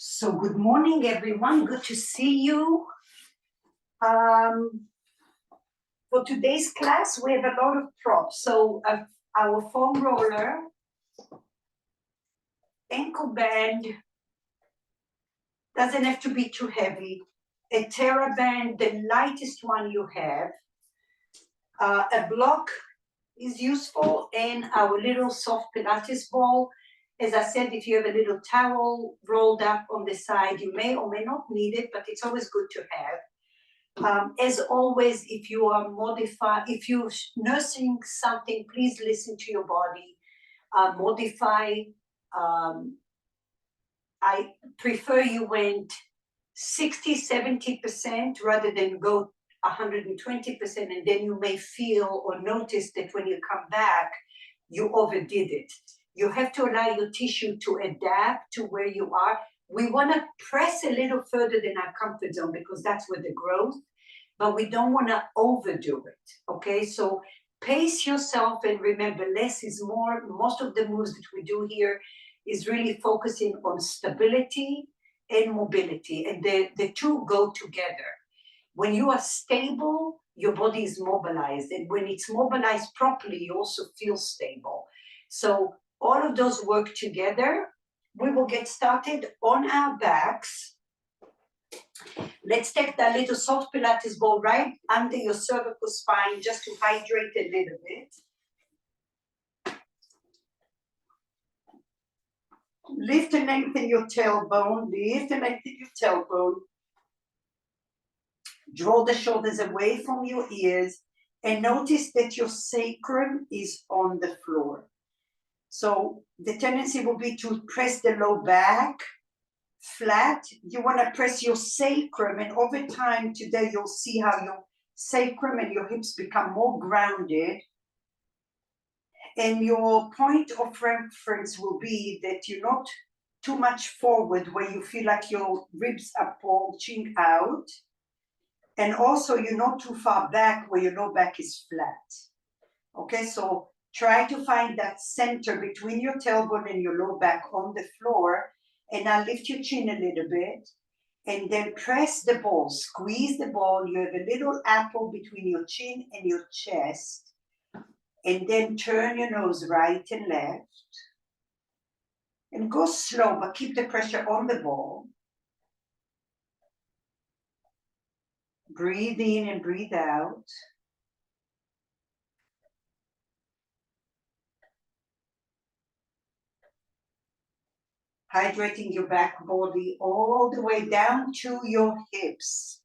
So good morning, everyone. Good to see you. For today's class, we have a lot of props. So our foam roller, ankle band, doesn't have to be too heavy. A TheraBand, the lightest one you have. A block is useful, and our little soft Pilates ball. As I said, if you have a little towel rolled up on the side, you may or may not need it, but it's always good to have. As always, if you're nursing something, please listen to your body. Modify. I prefer you went 60, 70% rather than go 120%, and then you may feel or notice that when you come back, you overdid it. You have to allow your tissue to adapt to where you are. We want to press a little further than our comfort zone because that's where the growth, but we don't want to overdo it, okay? So pace yourself and remember, less is more. Most of the moves that we do here is really focusing on stability and mobility, and the two go together. When you are stable, your body is mobilized, and when it's mobilized properly, you also feel stable. So all of those work together. We will get started on our backs. Let's take that little soft Pilates ball right under your cervical spine just to hydrate a little bit. Lift and lengthen your tailbone. Lift and lengthen your tailbone. Draw the shoulders away from your ears and notice that your sacrum is on the floor. So the tendency will be to press the low back flat. You want to press your sacrum, and over time today you'll see how your sacrum and your hips become more grounded. And your point of reference will be that you're not too much forward where you feel like your ribs are bulging out. And also you're not too far back where your low back is flat. Okay, so try to find that center between your tailbone and your low back on the floor. And now lift your chin a little bit. And then press the ball, squeeze the ball. You have a little apple between your chin and your chest. And then turn your nose right and left. And go slow, but keep the pressure on the ball. Breathe in and breathe out. Hydrating your back body all the way down to your hips.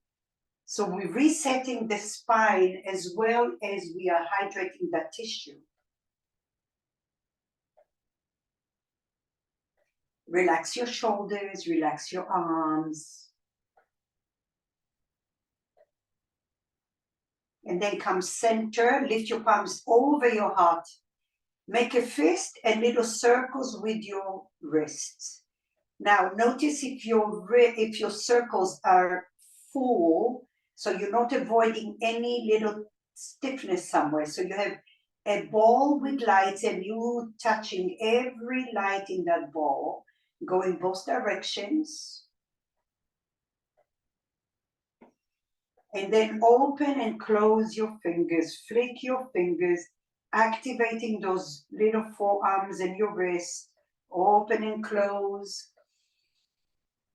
So we're resetting the spine as well as we are hydrating that tissue. Relax your shoulders, relax your arms. And then come center, lift your palms over your heart. Make a fist and little circles with your wrists. Now notice if your circles are full, so you're not avoiding any little stiffness somewhere. So you have a ball with lights and you touching every light in that ball, going both directions. And then open and close your fingers, flick your fingers, activating those little forearms and your wrists. Open and close.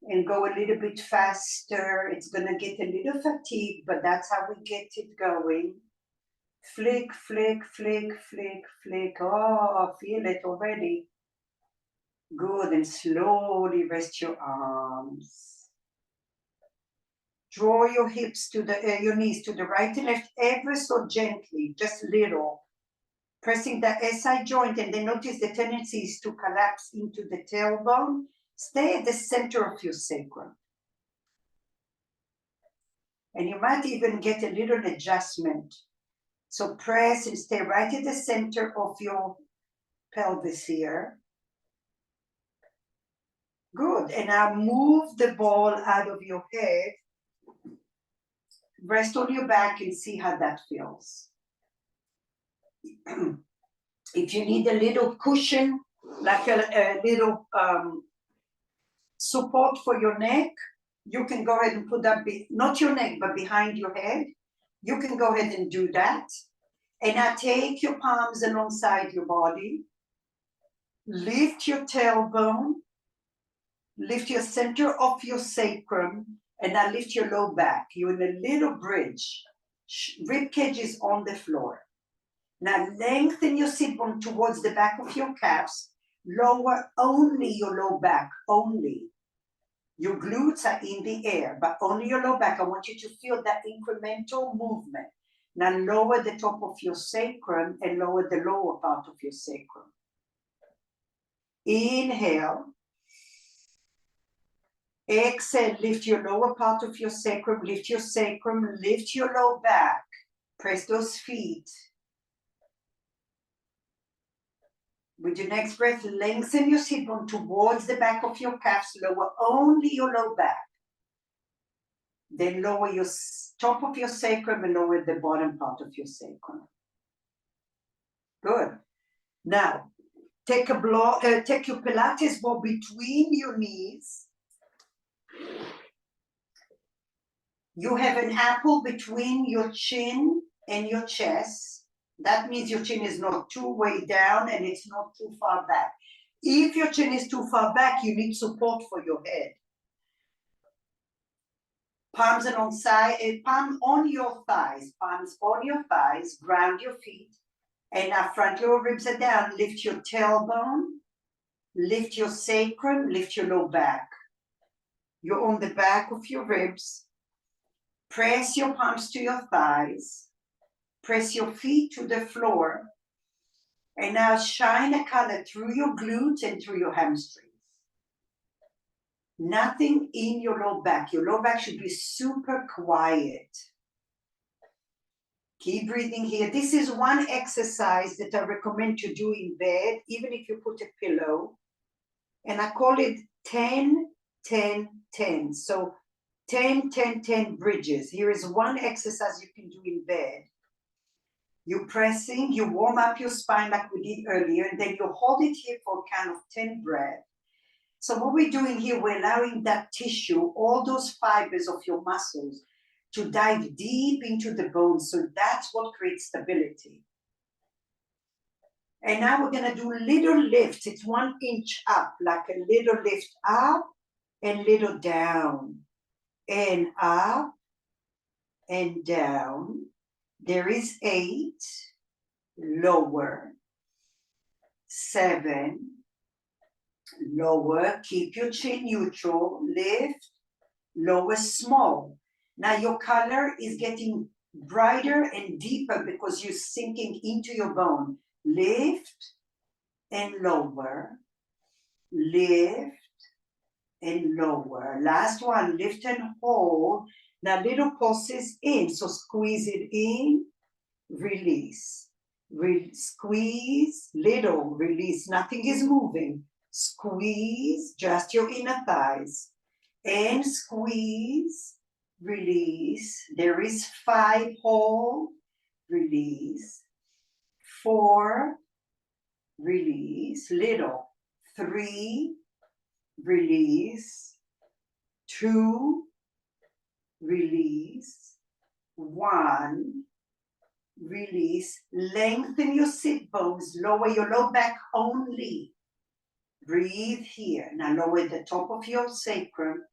And go a little bit faster. It's going to get a little fatigued, but that's how we get it going. Flick, flick, flick, flick, flick. Oh, feel it already. Good. And slowly rest your arms. Draw your hips to your knees to the right and left ever so gently, just little. Pressing the SI joint, and then notice the tendency is to collapse into the tailbone. Stay at the center of your sacrum. And you might even get a little adjustment. So press and stay right at the center of your pelvis here. Good. And now move the ball out of your head. Rest on your back and see how that feels. If you need a little cushion, like a little support for your neck. You can go ahead and put that, not your neck, but behind your head. You can go ahead and do that. And now take your palms alongside your body. Lift your tailbone. Lift your center of your sacrum. And now lift your low back. You're in a little bridge. Rib cage is on the floor. Now lengthen your sit bone towards the back of your calves. Lower only your low back, only. Your glutes are in the air, but only your low back. I want you to feel that incremental movement. Now lower the top of your sacrum and lower the lower part of your sacrum. Inhale. Exhale, lift your lower part of your sacrum, lift your sacrum, lift your low back. Press those feet. With your next breath, lengthen your sit bone towards the back of your calves, lower only your low back. Then lower your top of your sacrum and lower the bottom part of your sacrum. Good. Now, take your Pilates ball between your knees. You have an apple between your chin and your chest. That means your chin is not too way down and it's not too far back. If your chin is too far back, you need support for your head. Palms alongside, palm on your thighs, palms on your thighs, ground your feet, and now front lower ribs are down. Lift your tailbone, lift your sacrum, lift your low back. You're on the back of your ribs. Press your palms to your thighs. Press your feet to the floor. And now shine a color through your glutes and through your hamstrings. Nothing in your low back. Your low back should be super quiet. Keep breathing here. This is one exercise that I recommend to do in bed, even if you put a pillow. And I call it 10, 10, 10. So 10, 10, 10 bridges. Here is one exercise you can do in bed. You're pressing, you warm up your spine like we did earlier, and then you hold it here for a count of 10 breaths. So what we're doing here, we're allowing that tissue, all those fibers of your muscles, to dive deep into the bones. So that's what creates stability. And now we're going to do little lifts. It's 1 inch up, like a little lift up and little down. And up and down. There is 8, lower, 7, lower, keep your chin neutral, lift, lower, small. Now your color is getting brighter and deeper because you're sinking into your bone. Lift and lower, lift and lower. Last one, lift and hold. Now little pulses in, so squeeze it in, release. Squeeze, little, release, nothing is moving. Squeeze, just your inner thighs. And squeeze, release. There is 5, hold, release. 4, release, little. 3, release. 2, release. 1, release. Lengthen your sit bones, lower your low back only. Breathe here. Now lower the top of your sacrum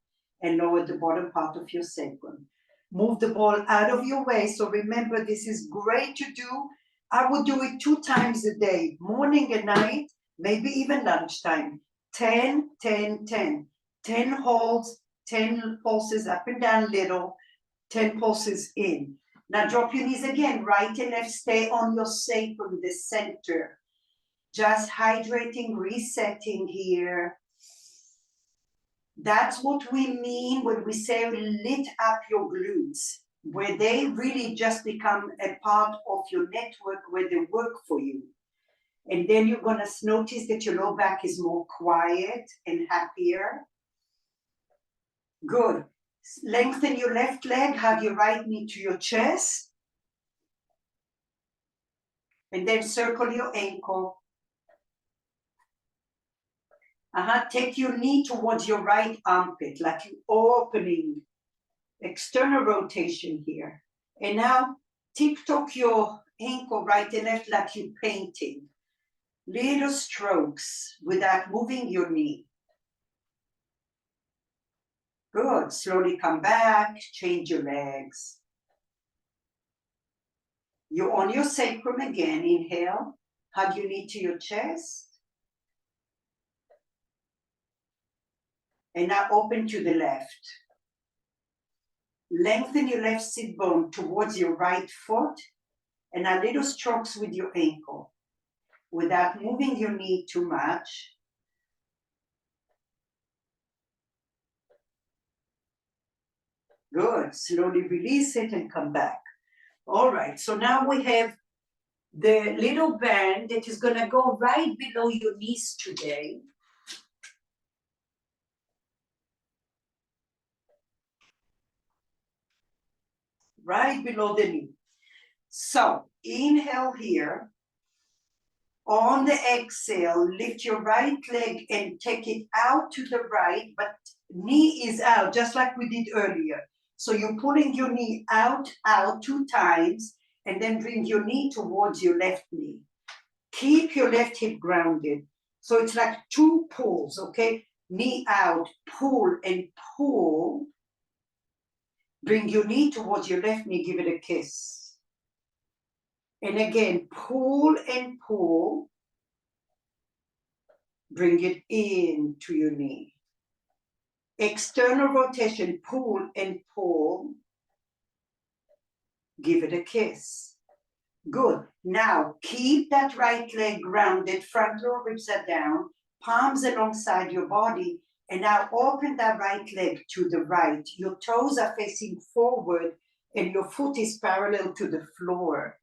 and lower the bottom part of your sacrum. Move the ball out of your way. So remember, this is great to do. I would do it 2 times a day, morning and night, maybe even lunchtime. 10, 10, 10. 10 holds, 10 pulses up and down little, 10 pulses in. Now drop your knees again, right and left, stay on your sacrum, the center. Just hydrating, resetting here. That's what we mean when we say lit up your glutes, where they really just become a part of your network where they work for you. And then you're gonna notice that your low back is more quiet and happier. Good. Lengthen your left leg, have your right knee to your chest. And then circle your ankle. Take your knee towards your right armpit, like you're opening. External rotation here. And now tiptoe your ankle right and left like you're painting. Little strokes without moving your knee. Good. Slowly come back, change your legs. You're on your sacrum again. Inhale, hug your knee to your chest. And now open to the left. Lengthen your left sit bone towards your right foot, and a little strokes with your ankle without moving your knee too much. Good. Slowly release it and come back. All right, so now we have the little band that is going to go right below your knees today. Right below the knee. So inhale here. On the exhale, lift your right leg and take it out to the right, but knee is out, just like we did earlier. So you're pulling your knee out 2 times, and then bring your knee towards your left knee. Keep your left hip grounded. So it's like 2 pulls, okay? Knee out, pull and pull. Bring your knee towards your left knee, give it a kiss. And again, pull and pull. Bring it in to your knee. External rotation, pull and pull. Give it a kiss. Good. Now, keep that right leg grounded, front lower ribs are down, palms alongside your body, and now open that right leg to the right. Your toes are facing forward, and your foot is parallel to the floor.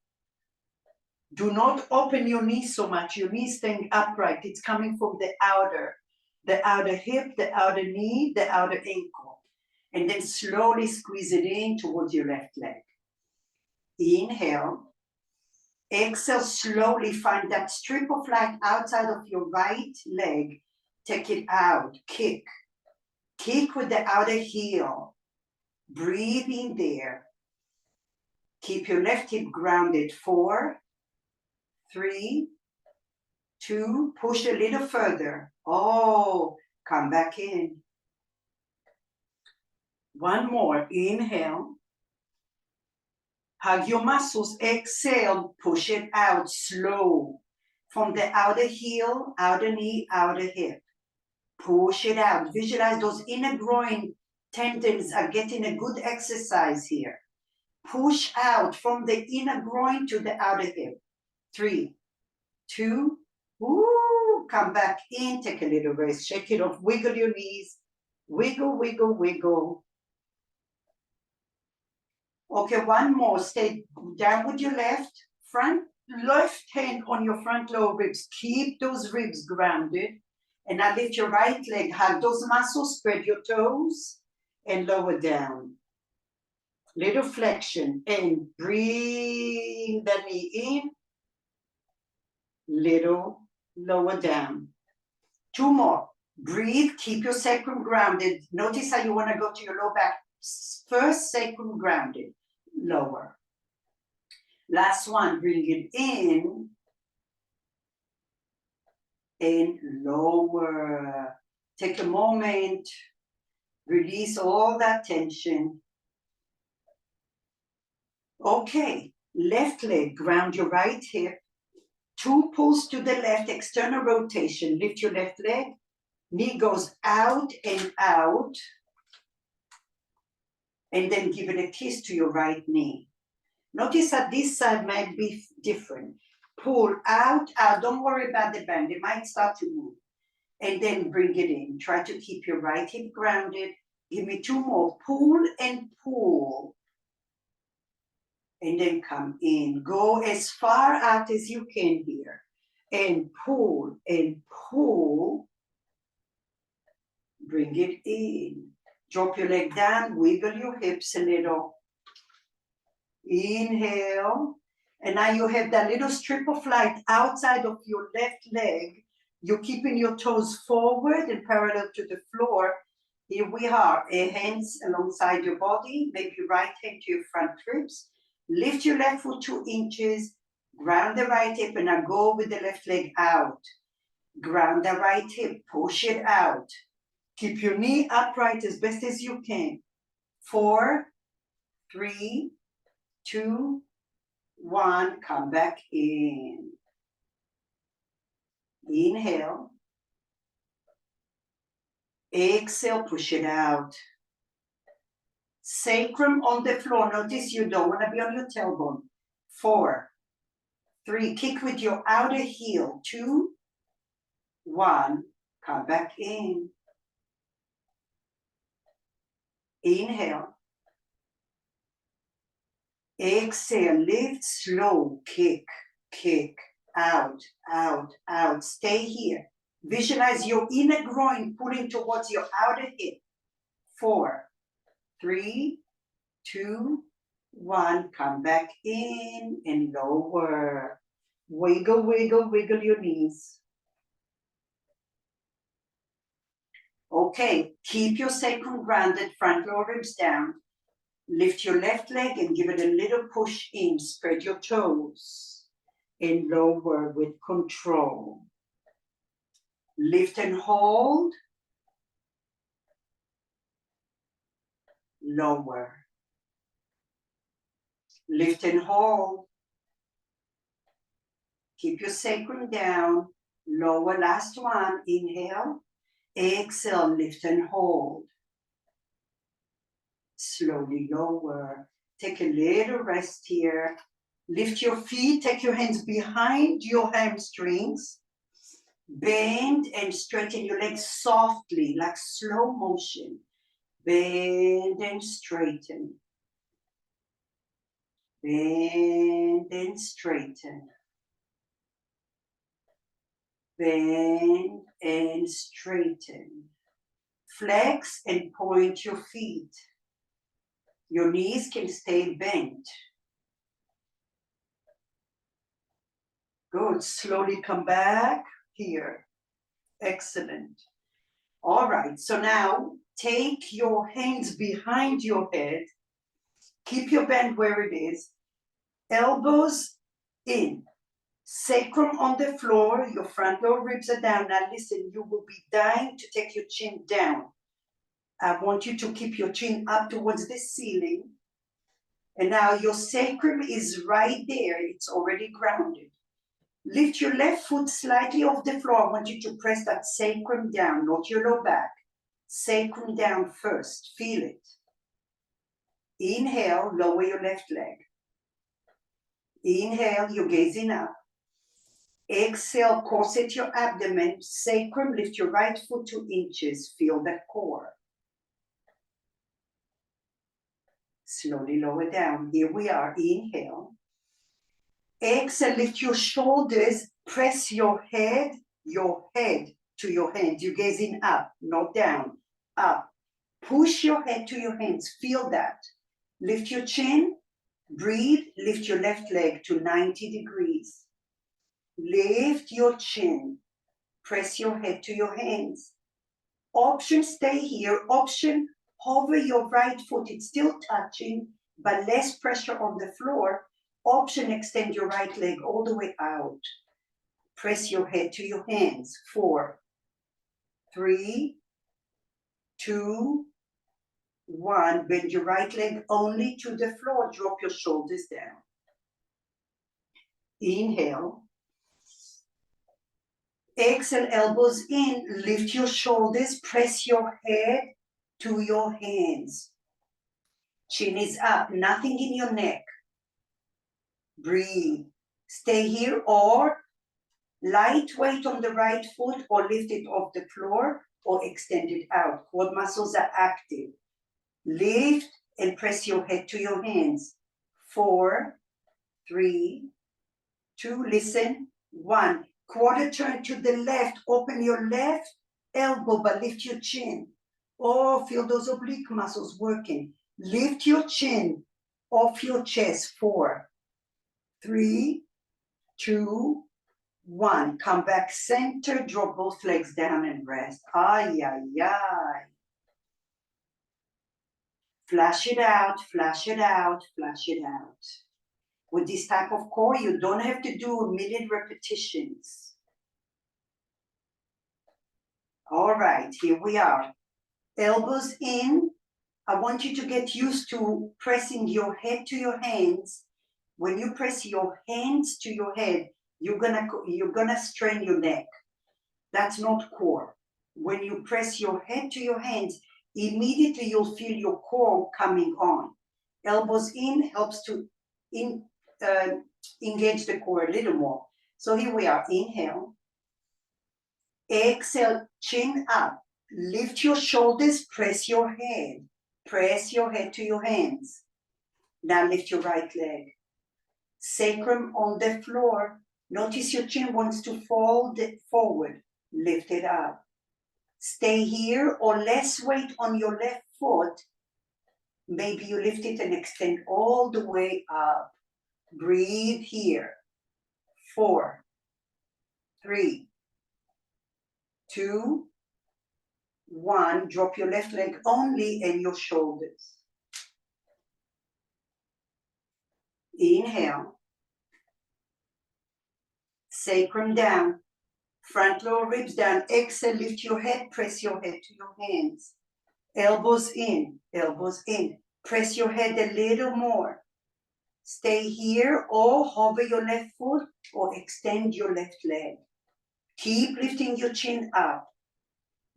Do not open your knee so much. Your knee is staying upright. It's coming from the outer hip, the outer knee, the outer ankle. And then slowly squeeze it in towards your left leg. Inhale. Exhale, slowly find that strip of light outside of your right leg. Take it out, kick. Kick with the outer heel. Breathe in there. Keep your left hip grounded. 4, 3, 2, push a little further. Oh, come back in. One more, inhale. Hug your muscles, exhale, push it out, slow. From the outer heel, outer knee, outer hip. Push it out, visualize those inner groin tendons are getting a good exercise here. Push out from the inner groin to the outer hip. 3, 2, woo, come back in, take a little rest, shake it off, wiggle your knees, wiggle, wiggle, wiggle. Okay, one more, stay down with your left hand on your front lower ribs, keep those ribs grounded, and now lift your right leg, hug those muscles, spread your toes, and lower down. Little flexion, and bring the knee in, little lower down. 2 more. Breathe, keep your sacrum grounded. Notice how you want to go to your low back. First, sacrum grounded, lower. Last one, bring it in and lower. Take a moment, release all that tension. Okay, left leg, ground your right hip. 2 pulls to the left, external rotation. Lift your left leg. Knee goes out and out. And then give it a kiss to your right knee. Notice that this side might be different. Pull out, out. Don't worry about the band. It might start to move. And then bring it in. Try to keep your right hip grounded. Give me 2 more. Pull and pull. And then come in. Go as far out as you can here. And pull and pull. Bring it in. Drop your leg down. Wiggle your hips a little. Inhale. And now you have that little strip of light outside of your left leg. You're keeping your toes forward and parallel to the floor. Here we are, hands alongside your body, maybe right hand to your front ribs. Lift your left foot 2 inches, ground the right hip, and now go with the left leg out. Ground the right hip, push it out. Keep your knee upright as best as you can. 4, 3, 2, 1, come back in. Inhale. Exhale, push it out. Sacrum on the floor. Notice you don't want to be on your tailbone. 4, 3, kick with your outer heel. 2, 1, come back in. Inhale. Exhale, lift, slow, kick, out, out, out. Stay here. Visualize your inner groin pulling towards your outer hip. 4, 3, 2, 1. Come back in and lower. Wiggle, wiggle, wiggle your knees. Okay, keep your sacrum grounded, front lower ribs down. Lift your left leg and give it a little push in. Spread your toes and lower with control. Lift and hold. Lower. Lift and hold. Keep your sacrum down. Lower, last one. Inhale. Exhale, lift and hold. Slowly lower. Take a little rest here. Lift your feet, take your hands behind your hamstrings. Bend and straighten your legs softly, like slow motion. Bend and straighten. Bend and straighten. Bend and straighten. Flex and point your feet. Your knees can stay bent. Good. Slowly come back here. Excellent. All right. So now take your hands behind your head. Keep your bend where it is. Elbows in. Sacrum on the floor. Your front lower ribs are down. Now listen, you will be dying to take your chin down. I want you to keep your chin up towards the ceiling. And now your sacrum is right there. It's already grounded. Lift your left foot slightly off the floor. I want you to press that sacrum down, not your low back. Sacrum down first. Feel it. Inhale, lower your left leg. Inhale, you're gazing up. Exhale, corset your abdomen. Sacrum, lift your right foot 2 inches. Feel that core. Slowly lower down. Here we are. Inhale. Exhale, lift your shoulders. Press your head to your hands. You're gazing up, not down. Up. Push your head to your hands. Feel that. Lift your chin. Breathe. Lift your left leg to 90 degrees. Lift your chin. Press your head to your hands. Option, stay here. Option, hover your right foot. It's still touching, but less pressure on the floor. Option, extend your right leg all the way out. Press your head to your hands. 4, 3, 2, 1. Bend your right leg only to the floor. Drop your shoulders down. Inhale. Exhale, elbows in. Lift your shoulders. Press your head to your hands. Chin is up. Nothing in your neck. Breathe. Stay here or light weight on the right foot or lift it off the floor or extend it out. Quad muscles are active. Lift and press your head to your hands. 4, 3, 2, listen. 1. Quarter turn to the left. Open your left elbow, but lift your chin. Oh, feel those oblique muscles working. Lift your chin off your chest. 4, 3, 2, 1, come back center, drop both legs down and rest. Ay, ay, ay. Flash it out, flash it out, flash it out. With this type of core, you don't have to do 1,000,000 repetitions. All right, here we are. Elbows in. I want you to get used to pressing your head to your hands. When you press your hands to your head, you're gonna strain your neck. That's not core. When you press your head to your hands, immediately you'll feel your core coming on. Elbows in helps to engage the core a little more. So here we are, inhale. Exhale, chin up. Lift your shoulders, press your head. Press your head to your hands. Now lift your right leg. Sacrum on the floor. Notice your chin wants to fold forward. Lift it up. Stay here or less weight on your left foot. Maybe you lift it and extend all the way up. Breathe here. 4, 3, 2, 1. Drop your left leg only and your shoulders. Inhale. Sacrum down. Front lower ribs down. Exhale, lift your head, press your head to your hands. Elbows in, elbows in. Press your head a little more. Stay here or hover your left foot or extend your left leg. Keep lifting your chin up.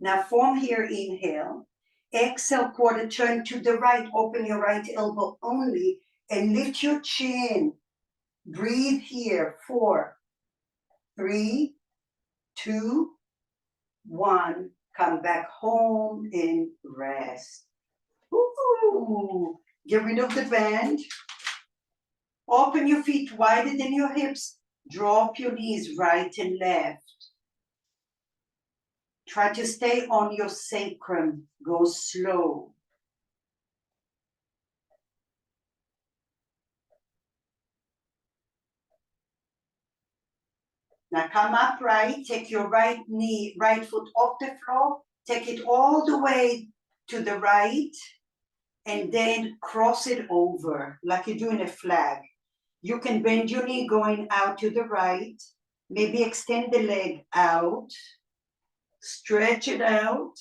Now from here, inhale. Exhale, quarter turn to the right. Open your right elbow only and lift your chin. Breathe here. 4, 3, 2, 1. Come back home and rest. Ooh. Get rid of the band. Open your feet wider than your hips. Drop your knees right and left. Try to stay on your sacrum. Go slow. Now come upright. Take your right foot off the floor. Take it all the way to the right. And then cross it over like you're doing a flag. You can bend your knee going out to the right. Maybe extend the leg out. Stretch it out.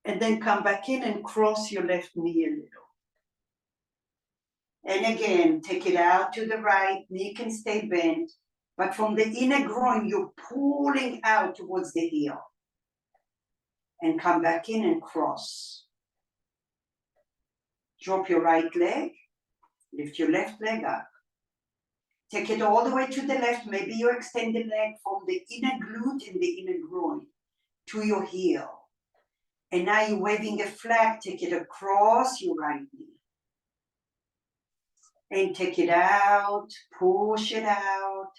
And then come back in and cross your left knee a little. And again, take it out to the right. Knee can stay bent. But from the inner groin, you're pulling out towards the heel. And come back in and cross. Drop your right leg. Lift your left leg up. Take it all the way to the left. Maybe you extend the leg from the inner glute and the inner groin to your heel. And now you're waving a flag. Take it across your right knee. And take it out. Push it out.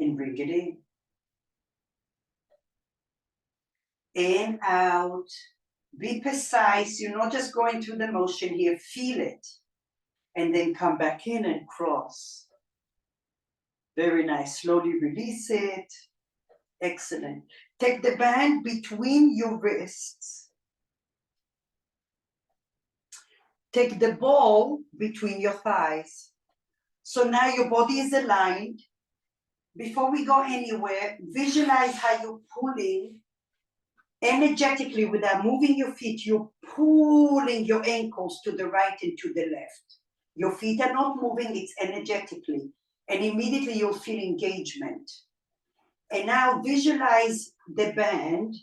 And bring it in. In, out. Be precise. You're not just going through the motion here. Feel it. And then come back in and cross. Very nice. Slowly release it. Excellent. Take the band between your wrists. Take the ball between your thighs. So now your body is aligned. Before we go anywhere, visualize how you're pulling energetically without moving your feet. You're pulling your ankles to the right and to the left. Your feet are not moving, it's energetically. And immediately you'll feel engagement. And now visualize the band.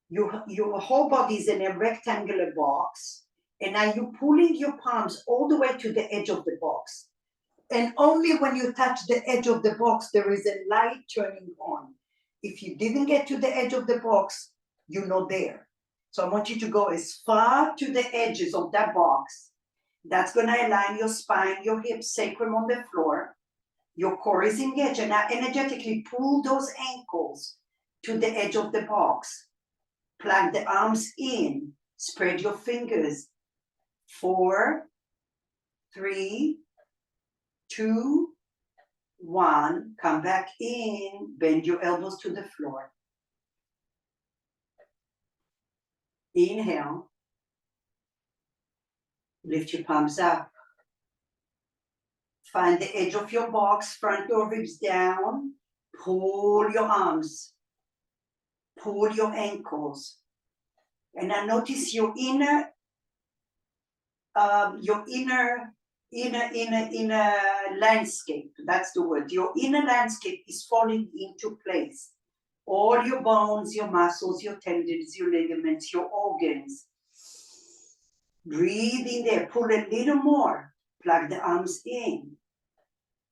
Your whole body is in a rectangular box. And now you're pulling your palms all the way to the edge of the box. And only when you touch the edge of the box, there is a light turning on. If you didn't get to the edge of the box, you're not there. So I want you to go as far to the edges of that box. That's going to align your spine, your hips, sacrum on the floor. Your core is engaged. And now energetically pull those ankles to the edge of the box. Plant the arms in. Spread your fingers. 4, 3, 2, 1, come back in, bend your elbows to the floor. Inhale. Lift your palms up. Find the edge of your box, front your ribs down. Pull your arms. Pull your ankles. And now notice your inner landscape. That's the word. Your inner landscape is falling into place. All your bones, your muscles, your tendons, your ligaments, your organs. Breathe in there. Pull a little more. Plug the arms in.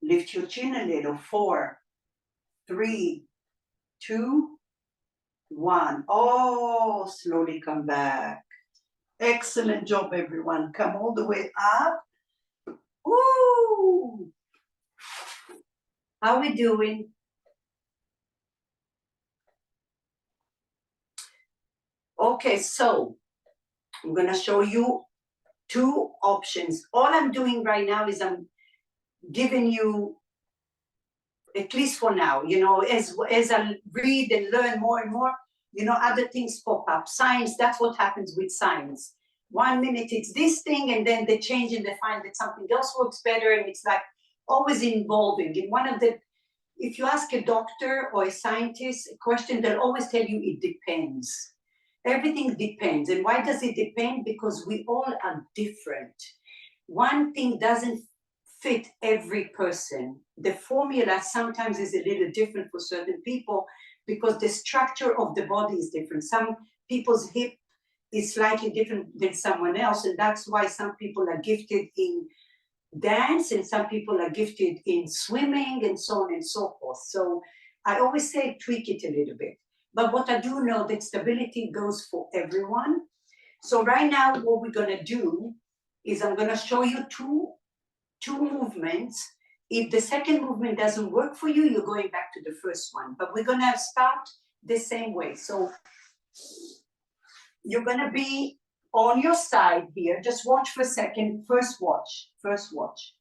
Lift your chin a little. 4, 3, 2, 1. Oh, slowly come back. Excellent job, everyone. Come all the way up. Woo! How we doing? Okay, so I'm gonna show you 2 options. All I'm doing right now is I'm giving you, at least for now, you know, as I read and learn more and more, you know, other things pop up. Science, that's what happens with science. 1 minute it's this thing, and then they change and they find that something else works better, and it's like always evolving. And one of the, if you ask a doctor or a scientist a question, they'll always tell you it depends. Everything depends. And why does it depend? Because we all are different. One thing doesn't fit every person. The formula sometimes is a little different for certain people because the structure of the body is different. Some people's hip is slightly different than someone else, and that's why some people are gifted in dance and some people are gifted in swimming and so on and so forth. So I always say tweak it a little bit. But what I do know that stability goes for everyone. So right now what we're gonna do is I'm gonna show you two movements. If the second movement doesn't work for you, you're going back to the first one. But we're gonna start the same way. So you're gonna be on your side here. Just watch for a second. First watch.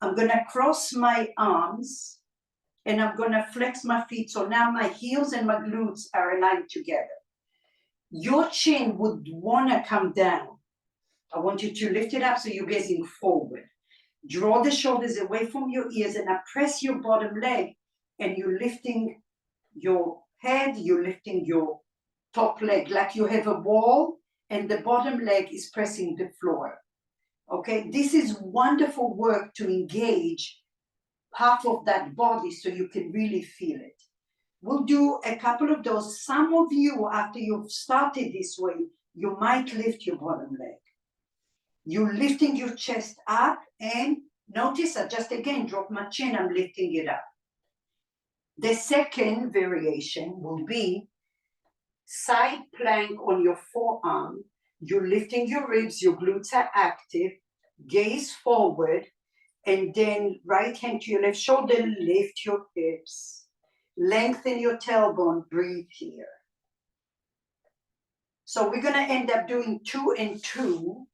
I'm gonna cross my arms and I'm gonna flex my feet. So now my heels and my glutes are aligned together. Your chin would wanna come down. I want you to lift it up so you're gazing forward. Draw the shoulders away from your ears and now press your bottom leg, and you're lifting your head, you're lifting your top leg like you have a wall and the bottom leg is pressing the floor. Okay, this is wonderful work to engage half of that body so you can really feel it. We'll do a couple of those. Some of you, after you've started this way, you might lift your bottom leg. You're lifting your chest up, and notice I just again drop my chin, I'm lifting it up. The second variation will be side plank on your forearm. You're lifting your ribs, your glutes are active, gaze forward, and then right hand to your left shoulder, lift your hips, lengthen your tailbone, breathe here. So we're gonna end up doing 2 and 2.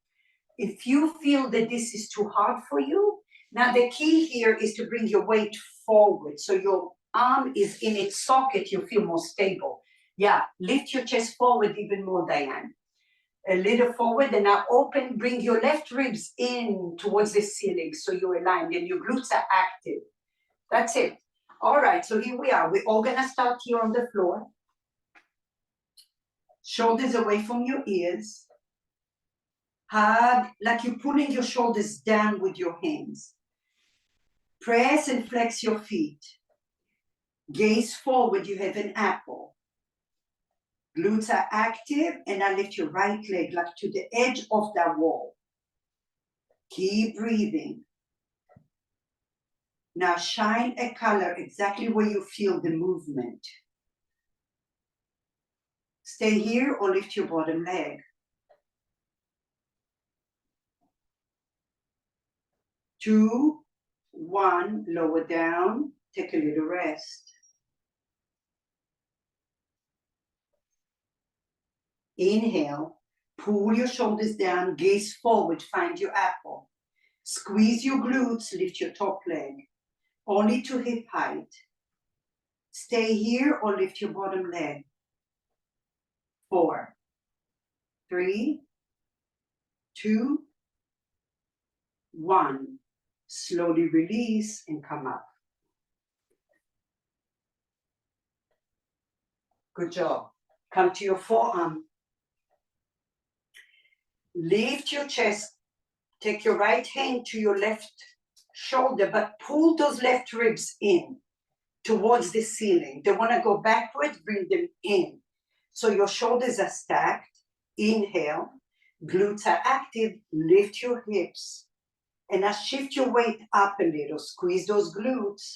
If you feel that this is too hard for you, now the key here is to bring your weight forward. So your arm is in its socket, you feel more stable. Yeah, lift your chest forward even more, Diane. A little forward, and now open, bring your left ribs in towards the ceiling so you're aligned and your glutes are active. That's it. All right, so here we are. We're all gonna start here on the floor. Shoulders away from your ears. Hug, like you're pulling your shoulders down with your hands. Press and flex your feet. Gaze forward, you have an apple. Glutes are active, and now lift your right leg like to the edge of that wall. Keep breathing. Now shine a color exactly where you feel the movement. Stay here or lift your bottom leg. 2, 1, lower down, take a little rest. Inhale, pull your shoulders down, gaze forward, find your apple. Squeeze your glutes, lift your top leg. only to hip height. Stay here or lift your bottom leg. 4, 3, 2, 1. Slowly release and come up. Good job. Come to your forearm. Lift your chest. Take your right hand to your left shoulder, but pull those left ribs in towards the ceiling. They want to go backward, bring them in. So your shoulders are stacked. Inhale. Glutes are active. Lift your hips. And now shift your weight up a little. Squeeze those glutes.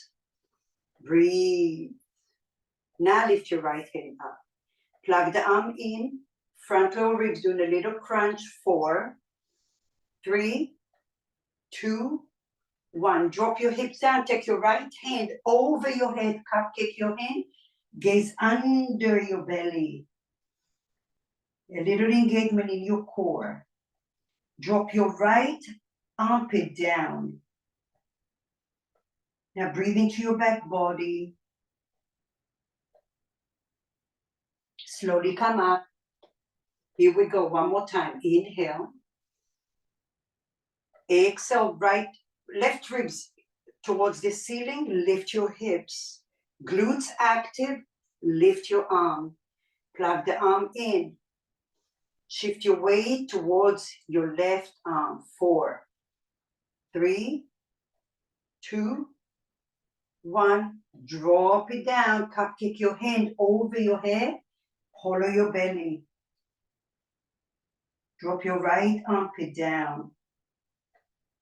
Breathe. Now lift your right hand up. Plug the arm in. Front lower ribs doing a little crunch. 4, 3, 2, 1. Drop your hips down. Take your right hand over your head. Cupcake your hand. Gaze under your belly. A little engagement in your core. Drop your right armpit down. Now breathe into your back body. Slowly come up. Here we go. One more time. Inhale. Exhale. Right, left ribs towards the ceiling. Lift your hips. Glutes active. Lift your arm. Plug the arm in. Shift your weight towards your left arm. 4, 3, 2, 1. Drop it down. Cupcake your hand over your head. Hollow your belly. Drop your right armpit down.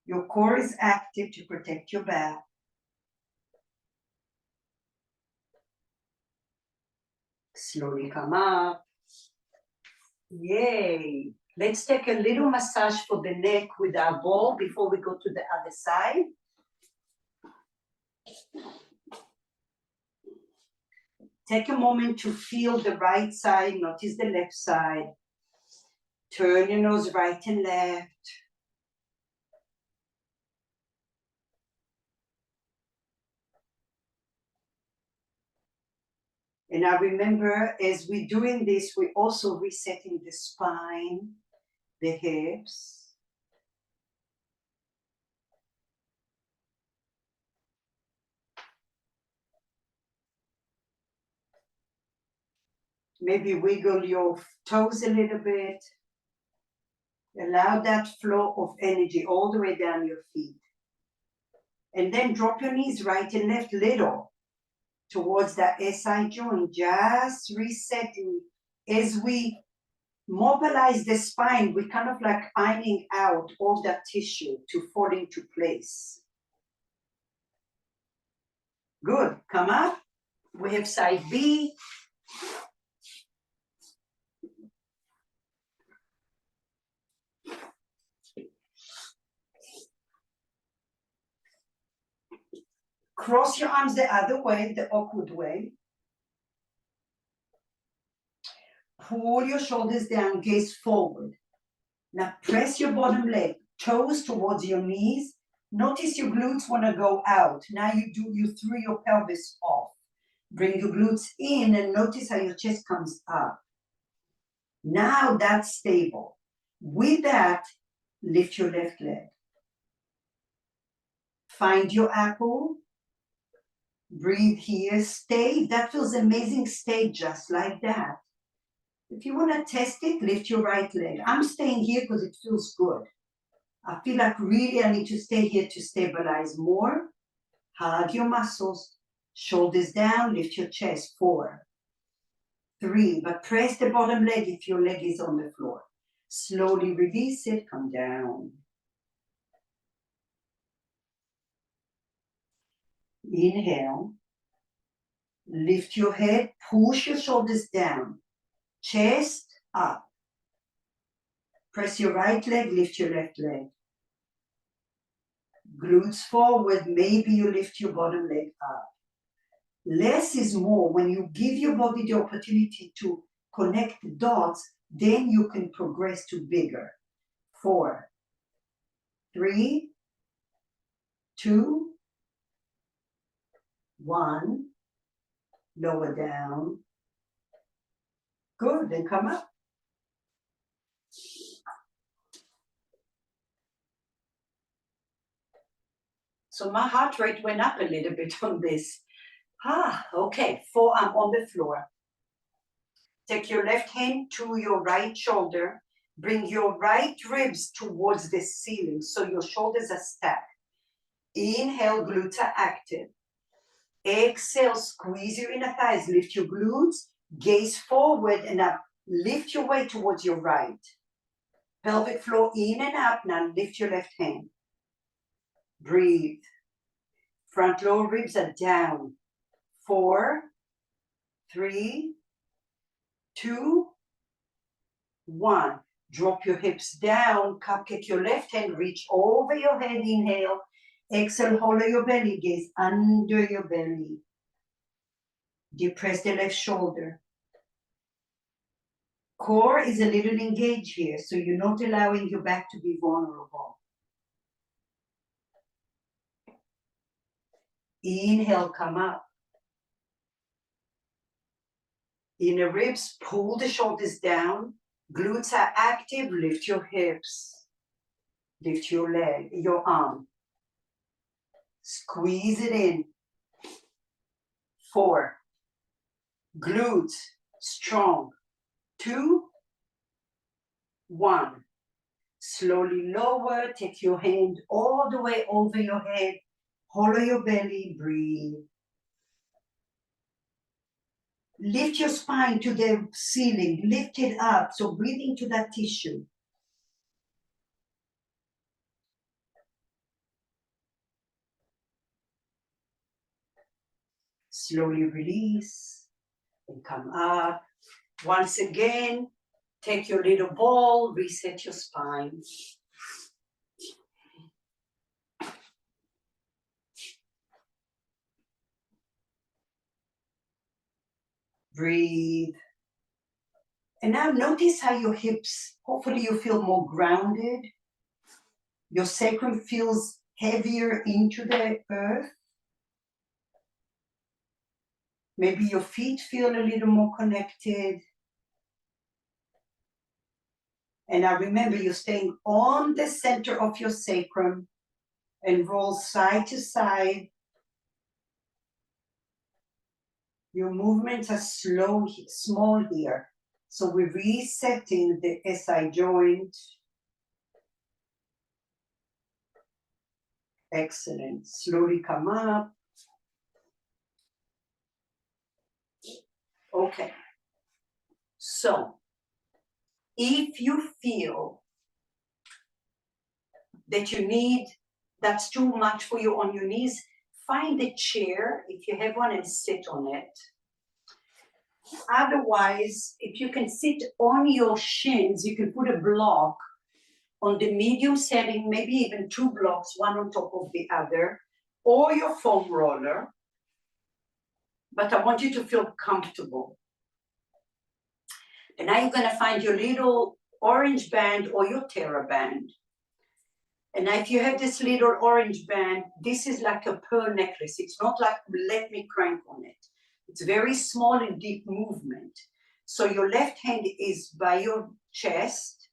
Your core is active to protect your back. Slowly come up. Yay. Let's take a little massage for the neck with our ball before we go to the other side. Take a moment to feel the right side. Notice the left side. Turn your nose right and left. And now remember, as we're doing this, we're also resetting the spine, the hips. Maybe wiggle your toes a little bit. Allow that flow of energy all the way down your feet. And then drop your knees right and left little towards that SI joint, just resetting. As we mobilize the spine, we kind of like ironing out all that tissue to fall into place. Good, come up. We have side B. Cross your arms the other way, the awkward way. Pull your shoulders down, gaze forward. Now press your bottom leg, toes towards your knees. Notice your glutes want to go out. Now you threw your pelvis off. Bring your glutes in and notice how your chest comes up. Now that's stable. With that, lift your left leg. Find your apple. Breathe here, stay. That feels amazing. Stay just like that. If you want to test it, lift your right leg. I'm staying here because it feels good. I feel like really I need to stay here to stabilize more. Hug your muscles. Shoulders down, lift your chest. 4, 3, but press the bottom leg if your leg is on the floor. Slowly release it, come down. Inhale. Lift your head, push your shoulders down. Chest up. Press your right leg, lift your left leg. Glutes forward, maybe you lift your bottom leg up. Less is more. When you give your body the opportunity to connect the dots, then you can progress to bigger. 4, 3, 2, 1, lower down. Good, then come up. So my heart rate went up a little bit on this. Okay, forearm on the floor. Take your left hand to your right shoulder. Bring your right ribs towards the ceiling so your shoulders are stacked. Inhale, glutes are active. Exhale, squeeze your inner thighs, lift your glutes, gaze forward and up. Lift your weight towards your right. Pelvic floor in and up. Now lift your left hand. Breathe. Front lower ribs are down. 4, 3, 2, 1. Drop your hips down. Cupcake your left hand. Reach over your head. Inhale. Exhale, hollow your belly. Gaze under your belly. Depress the left shoulder. Core is a little engaged here, so you're not allowing your back to be vulnerable. Inhale, come up. Inner ribs, pull the shoulders down. Glutes are active, lift your hips. Lift your leg, your arm. Squeeze it in. 4. Glutes, strong. 2, 1. Slowly lower, take your hand all the way over your head. Hollow your belly, breathe. Lift your spine to the ceiling, lift it up, so breathe into that tissue. Slowly release and come up. Once again, take your little ball, reset your spine. Breathe. And now notice how your hips, hopefully you feel more grounded. Your sacrum feels heavier into the earth. Maybe your feet feel a little more connected. And now remember, you're staying on the center of your sacrum and roll side to side. Your movements are slow, small here. So we're resetting the SI joint. Excellent. Slowly come up. Okay. So, if you feel that that's too much for you on your knees, find a chair, if you have one, and sit on it. Otherwise, if you can sit on your shins, you can put a block on the medium setting, maybe even 2 blocks, one on top of the other, or your foam roller. But I want you to feel comfortable. And now you're going to find your little orange band or your TheraBand. And now if you have this little orange band, this is like a pearl necklace. It's not like let me crank on it. It's very small and deep movement. So your left hand is by your chest.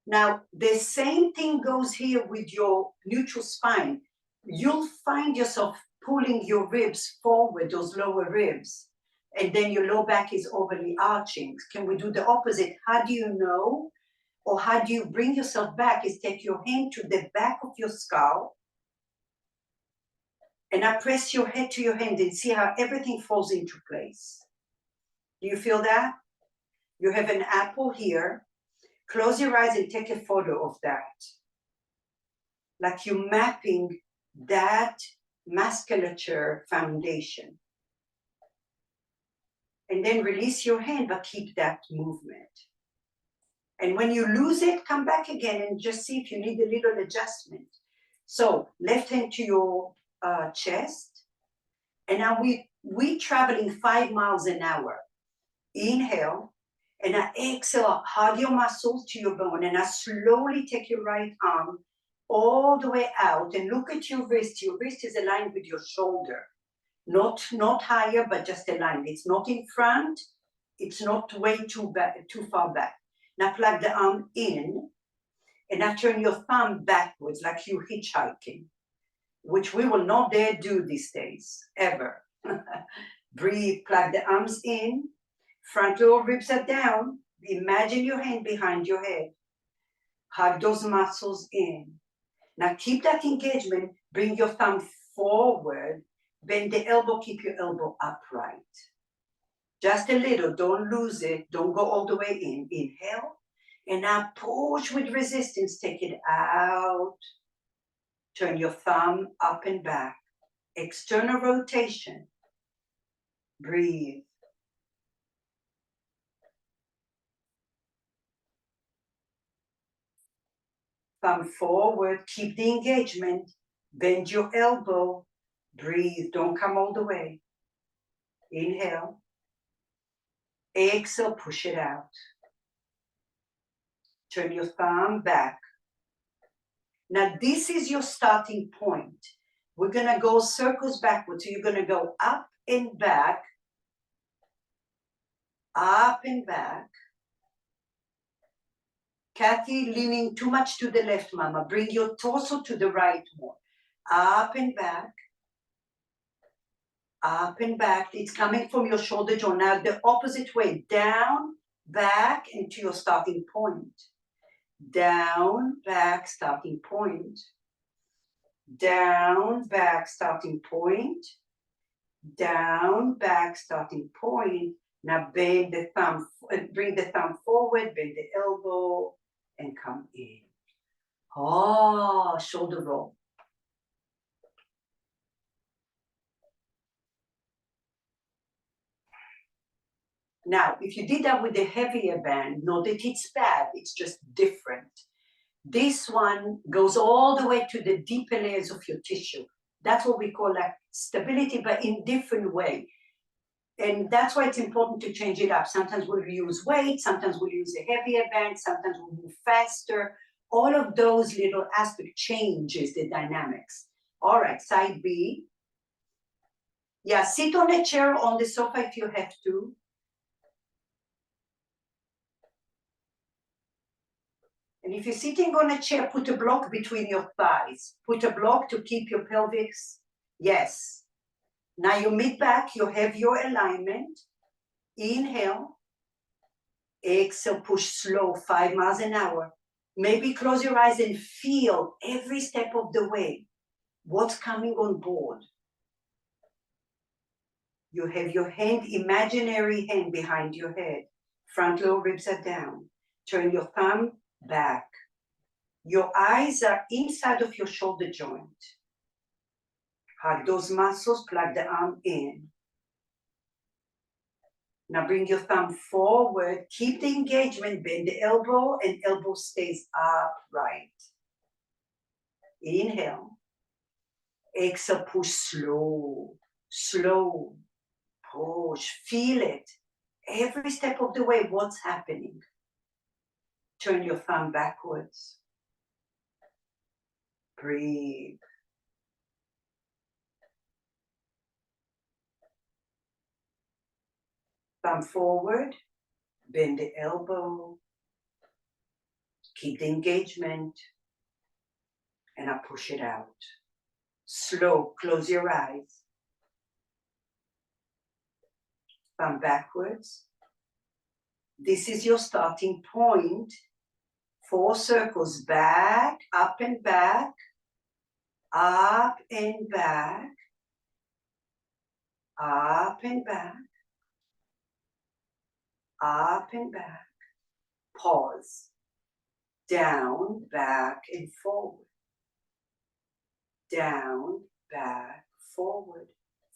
Now, the same thing goes here with your neutral spine. You'll find yourself pulling your ribs forward, those lower ribs, and then your low back is overly arching. Can we do the opposite? How do you know, or how do you bring yourself back? Is take your hand to the back of your skull, and now press your head to your hand and see how everything falls into place. Do you feel that? You have an apple here. Close your eyes and take a photo of that. Like you're mapping that musculature foundation. And then release your hand, but keep that movement. And when you lose it, come back again and just see if you need a little adjustment. So left hand to your chest. And now we're traveling 5 miles an hour. Inhale. And I exhale, hug your muscles to your bone, and I slowly take your right arm all the way out and look at your wrist. Your wrist is aligned with your shoulder. Not higher, but just aligned. It's not in front, it's not way too far back. Now plug the arm in, and now turn your thumb backwards like you're hitchhiking, which we will not dare do these days, ever. Breathe, plug the arms in, front lower ribs are down. Imagine your hand behind your head. Hug those muscles in. Now keep that engagement, bring your thumb forward, bend the elbow, keep your elbow upright. Just a little, don't lose it, don't go all the way in. Inhale, and now push with resistance, take it out. Turn your thumb up and back. External rotation. Breathe. Thumb forward, keep the engagement, bend your elbow, breathe, don't come all the way. Inhale. Exhale, push it out. Turn your thumb back. Now this is your starting point. We're gonna go circles backwards. So you're gonna go up and back, up and back. Kathy, leaning too much to the left, mama. Bring your torso to the right more. Up and back. Up and back. It's coming from your shoulder joint. Now the opposite way. Down, back, into your starting point. Down, back, starting point. Down, back, starting point. Down, back, starting point. Now bend the thumb, bring the thumb forward, bend the elbow, and come in. Oh, shoulder roll. Now, if you did that with the heavier band, know that it's bad, it's just different. This one goes all the way to the deeper layers of your tissue. That's what we call like stability, but in different way. And that's why it's important to change it up. Sometimes we'll use weight, sometimes we'll use a heavier band, sometimes we'll move faster. All of those little aspects changes the dynamics. All right, side B. Yeah, sit on a chair on the sofa if you have to. And if you're sitting on a chair, put a block between your thighs. Put a block to keep your pelvis. Yes. Now your mid-back, you have your alignment. Inhale. Exhale, push slow, 5 miles an hour. Maybe close your eyes and feel every step of the way what's coming on board. You have your hand, imaginary hand behind your head. Front lower ribs are down. Turn your thumb back. Your eyes are inside of your shoulder joint. Hug those muscles, plug the arm in. Now bring your thumb forward, keep the engagement, bend the elbow, and elbow stays upright. Inhale. Exhale, push slow, slow. Push, feel it. Every step of the way, what's happening? Turn your thumb backwards. Breathe. Thumb forward, bend the elbow, keep the engagement, and I push it out. Slow, close your eyes. Thumb backwards. This is your starting point. 4 circles, back, up and back, up and back, up and back, up and back. Pause. Down, back, and forward. Down, back, forward.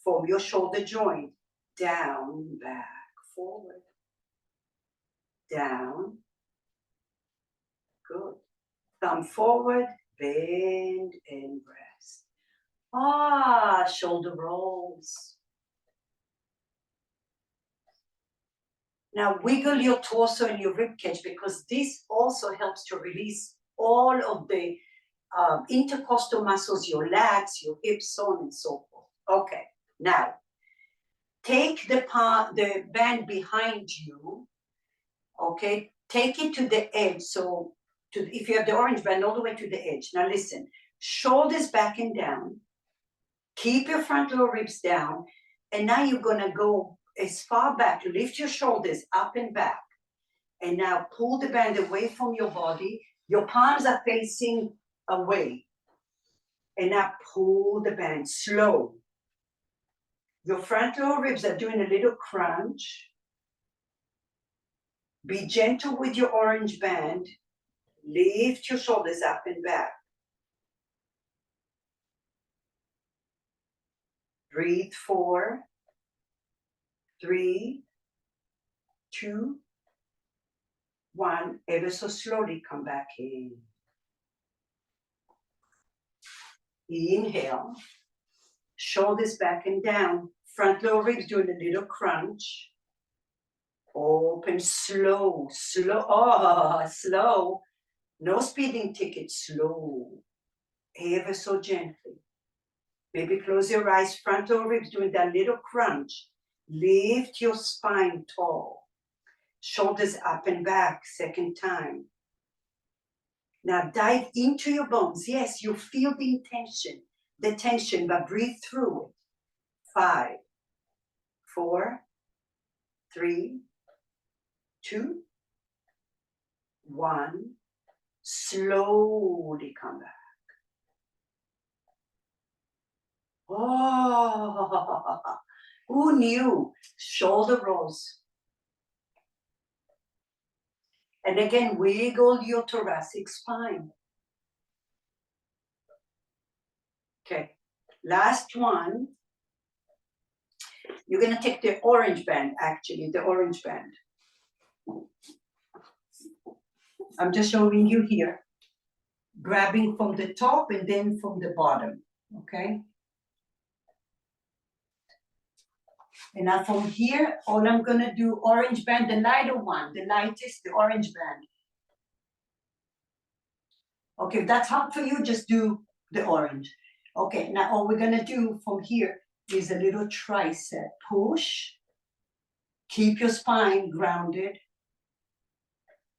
Form your shoulder joint. Down, back, forward. Down. Good. Thumb forward, bend and rest. Ah, shoulder rolls. Now wiggle your torso and your rib cage, because this also helps to release all of the intercostal muscles, your lats, your hips, so on and so forth. Okay, Now, take the band behind you, okay? Take it to the edge. So if you have the orange band, all the way to the edge. Now listen, shoulders back and down. Keep your front lower ribs down. And now you're gonna go as far back, lift your shoulders up and back. And now pull the band away from your body. Your palms are facing away. And now pull the band slow. Your front lower ribs are doing a little crunch. Be gentle with your orange band. Lift your shoulders up and back. Breathe 4, 3, 2, 1. Ever so slowly come back in. Inhale. Shoulders back and down. Front lower ribs doing a little crunch. Open, slow, slow. No speeding ticket, slow. Ever so gently. Maybe close your eyes, front lower ribs doing that little crunch. Lift your spine tall. Shoulders up and back, second time. Now dive into your bones. Yes, you feel the tension, but breathe through it. 5, 4, 3, 2, 1. Slowly come back. Oh, who knew? Shoulder rolls. And again, wiggle your thoracic spine. Okay, last one. You're gonna take the orange band, actually, the orange band. I'm just showing you here. Grabbing from the top and then from the bottom, okay? And now from here, all I'm gonna do, orange band, the lighter one, the lightest, the orange band. Okay, if that's hard for you, just do the orange. Okay, now all we're gonna do from here is a little tricep push. Keep your spine grounded.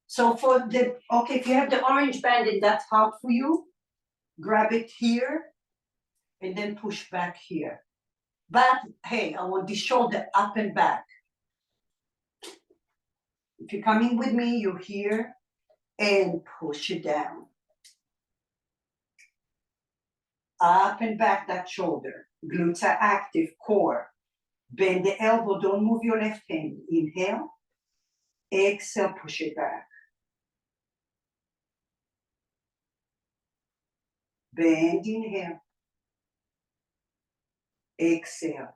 So for the, okay, if you have the orange band and that's hard for you, grab it here and then push back here. But hey, I want the shoulder up and back. If you're coming with me, you're here and push it down. Up and back that shoulder. Glutes are active, core. Bend the elbow, don't move your left hand. Inhale, exhale, push it back. Bend, inhale. Exhale.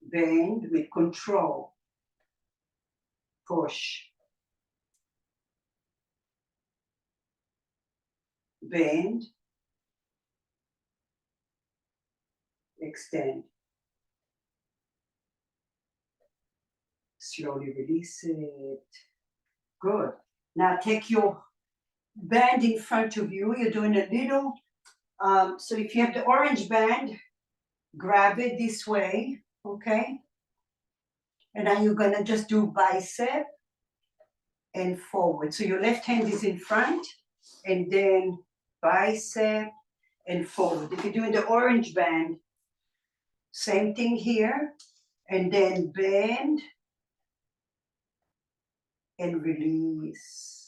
Bend with control. Push. Bend. Extend. Slowly release it. Good. Now take your band in front of you. You're doing a little, so if you have the orange band, grab it this way, okay? And now you're gonna just do bicep and forward. So your left hand is in front and then bicep and forward. If you're doing the orange band, same thing here, and then bend and release.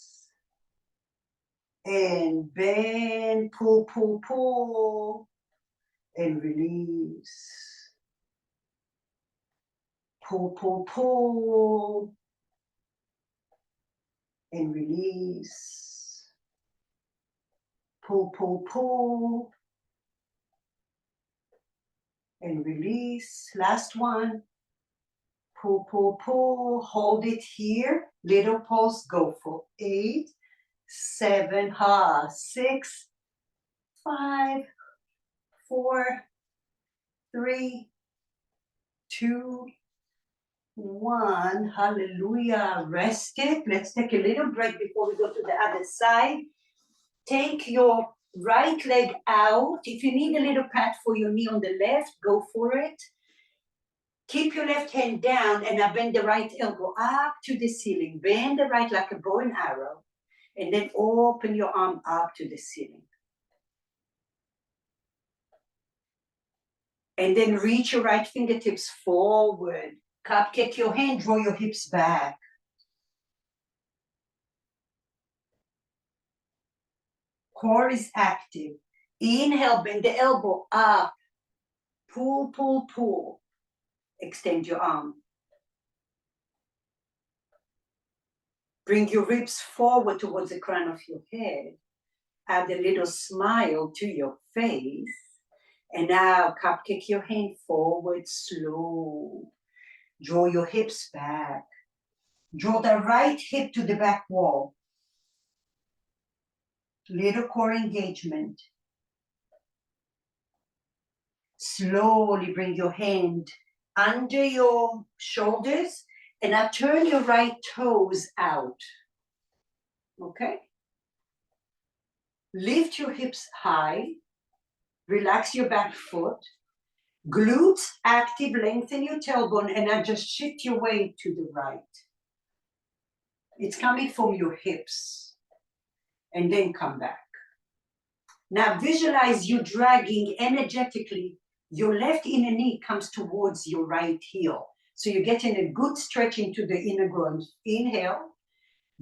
And bend, pull, pull, pull, and release. Pull, pull, pull, and release. Pull, pull, pull, and release. Last one. Pull, pull, pull, hold it here. Little pulse, go for 8, 7, 6, 5, 4, 3, 2, 1. Hallelujah. Rest it. Let's take a little break before we go to the other side. Take your Right leg out. If you need a little pat for your knee on the left, go for it. Keep your left hand down and now bend the right elbow up to the ceiling. Bend the right like a bow and arrow. And then open your arm up to the ceiling. And then reach your right fingertips forward. Cupcake your hand, draw your hips back. Core is active. Inhale, bend the elbow up. Pull, pull, pull. Extend your arm. Bring your ribs forward towards the crown of your head. Add a little smile to your face. And now cupcake your hand forward, slow. Draw your hips back. Draw the right hip to the back wall. Little core engagement. Slowly bring your hand under your shoulders and now turn your right toes out. Okay? Lift your hips high. Relax your back foot. Glutes active, lengthen your tailbone and now just shift your weight to the right. It's coming from your hips. And then come back. Now visualize you dragging energetically. Your left inner knee comes towards your right heel. So you're getting a good stretch into the inner groin. Inhale.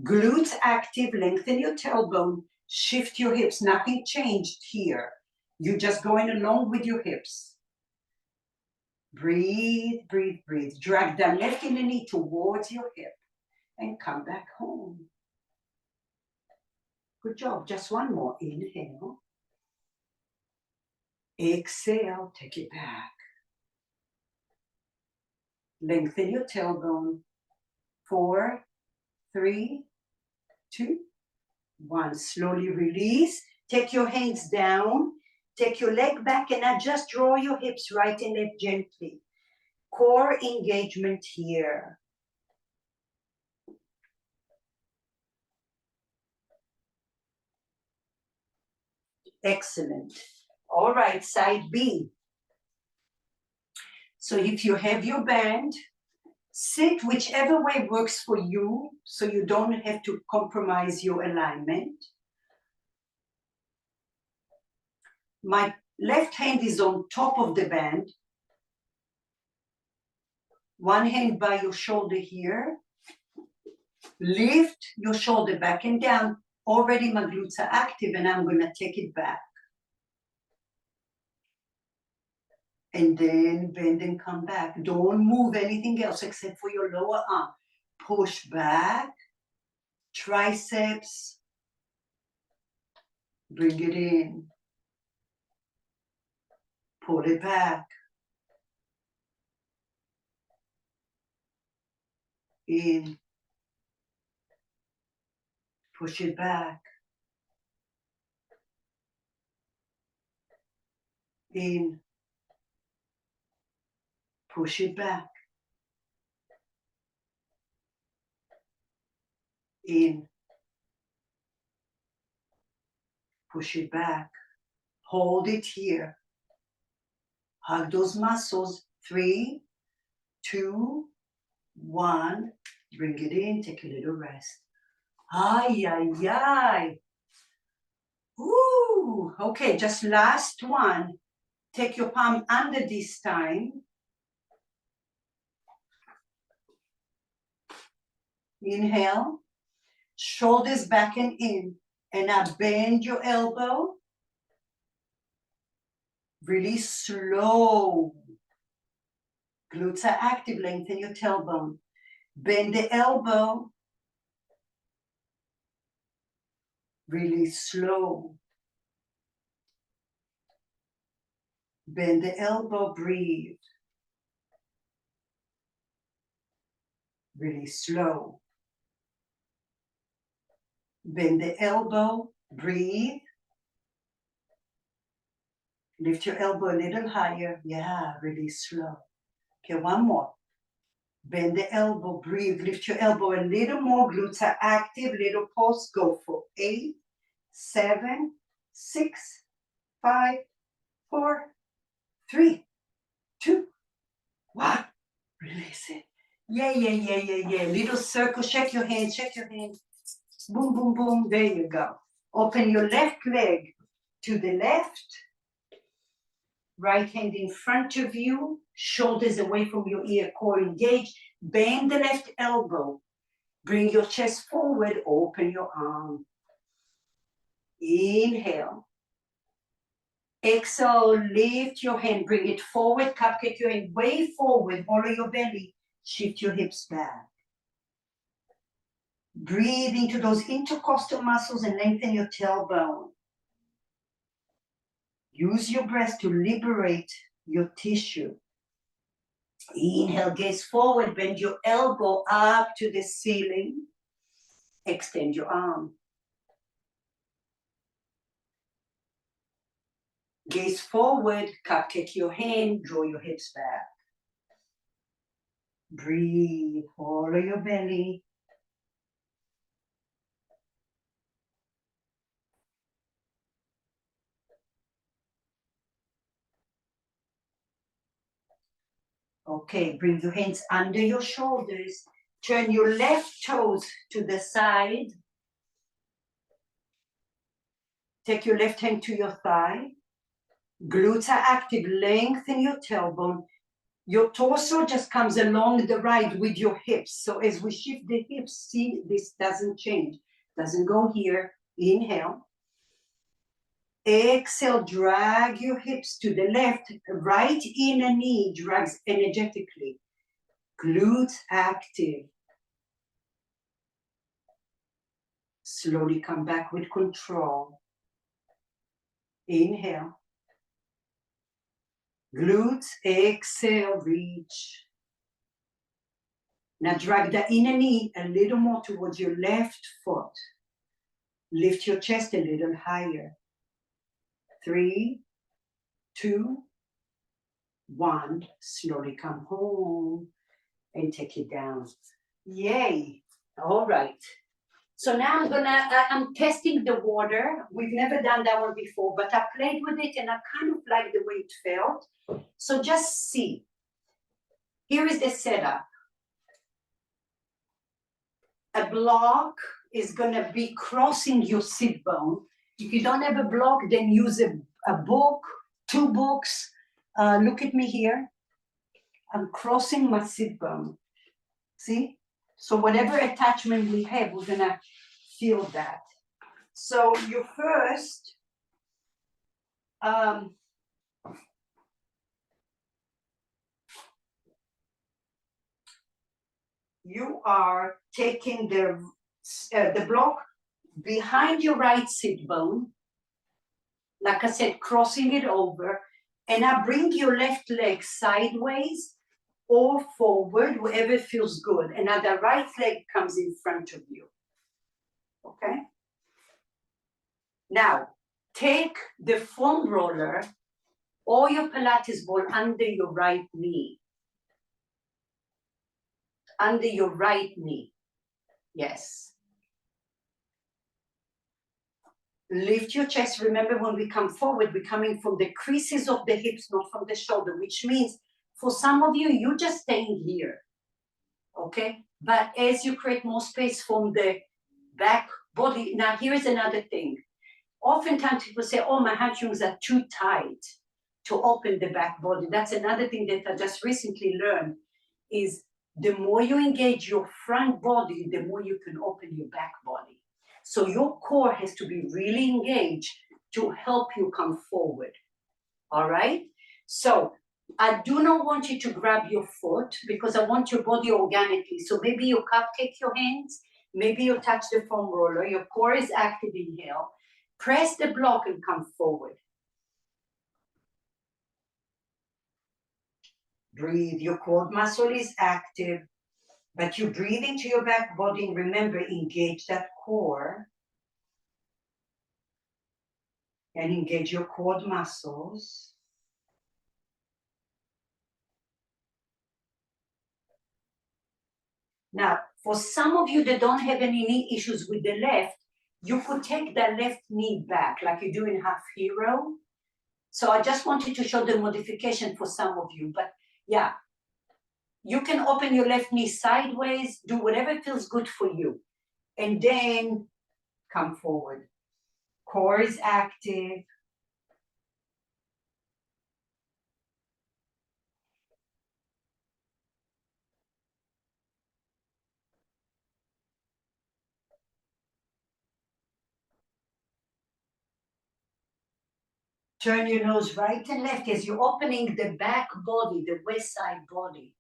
Glutes active, lengthen your tailbone. Shift your hips. Nothing changed here. You're just going along with your hips. Breathe, breathe, breathe. Drag the left inner knee towards your hip. And come back home. Good job. Just one more. Inhale. Exhale, take it back. Lengthen your tailbone. 4, 3, 2, 1. Slowly release. Take your hands down. Take your leg back and now just draw your hips right and left gently. Core engagement here. Excellent. All right, side B. So if you have your band, sit whichever way works for you so you don't have to compromise your alignment. My left hand is on top of the band. One hand by your shoulder here. Lift your shoulder back and down. Already my glutes are active and I'm going to take it back. And then bend and come back. Don't move anything else except for your lower arm. Push back. Triceps. Bring it in. Pull it back. In. Push it back. In. Push it back. In. Push it back. Hold it here. Hug those muscles. 3, 2, 1. Bring it in. Take a little rest. Ay, ay, ay. Ooh. Okay, just last one. Take your palm under this time. Inhale. Shoulders back and in. And now bend your elbow. Really slow. Glutes are active. Lengthen your tailbone. Bend the elbow. Really slow. Bend the elbow. Breathe. Really slow. Bend the elbow. Breathe. Lift your elbow a little higher. Yeah, really slow. Okay, one more. Bend the elbow, breathe. Lift your elbow a little more. Glutes are active. Little pulse. Go for 8, 7, 6, 5, 4, 3, 2, 1. Release it. Yeah. Little circle. Shake your hand. Boom, boom, boom. There you go. Open your left leg to the left. Right hand in front of you. Shoulders away from your ear. Core engaged. Bend the left elbow. Bring your chest forward. Open your arm. Inhale. Exhale, lift your hand, bring it forward, cupcake your hand way forward, follow your belly, shift your hips back. Breathe into those intercostal muscles and lengthen your tailbone. Use your breath to liberate your tissue. Inhale, gaze forward, bend your elbow up to the ceiling. Extend your arm. Gaze forward, cupcake your hand, draw your hips back. Breathe, follow your belly. Okay, bring your hands under your shoulders. Turn your left toes to the side. Take your left hand to your thigh. Glutes are active, lengthen your tailbone. Your torso just comes along the right with your hips. So as we shift the hips, see, this doesn't change. Doesn't go here. Inhale. Exhale, drag your hips to the left. Right inner knee drags energetically. Glutes active. Slowly come back with control. Inhale. Glutes, exhale, reach. Now drag the inner knee a little more towards your left foot. Lift your chest a little higher. 3, 2, 1. Slowly come home and take it down. Yay. All right. So now I'm testing the water. We've never done that one before, but I played with it and I kind of like the way it felt. So just see. Here is the setup. A block is gonna be crossing your sit bone. If you don't have a block, then use a book, 2 books. Look at me here. I'm crossing my sit bone. See? So whatever attachment we have, we're gonna feel that. So you first, you are taking the block behind your right sit bone, like I said, crossing it over, and now bring your left leg sideways or forward, wherever feels good. And now the right leg comes in front of you. Okay? Now, take the foam roller or your Pilates ball under your right knee. Under your right knee. Yes. Lift your chest. Remember, when we come forward, we're coming from the creases of the hips, not from the shoulder, which means for some of you, you're just staying here. Okay? But as you create more space from the back body, now here is another thing. Oftentimes people say, oh, my hamstrings are too tight to open the back body. That's another thing that I just recently learned is the more you engage your front body, the more you can open your back body. So your core has to be really engaged to help you come forward. All right? So I do not want you to grab your foot because I want your body organically. So maybe you cupcake your hands, maybe you touch the foam roller, your core is active, inhale. Press the block and come forward. Breathe, your quad muscle is active, but you breathe into your back body and remember, engage that core and engage your quad muscles. Now, for some of you that don't have any knee issues with the left, You could take the left knee back like you do in Half Hero. So I just wanted to show the modification for some of you, but yeah. You can open your left knee sideways, do whatever feels good for you. And then come forward. Core is active. Turn your nose right and left as you're opening the back body, the west side body.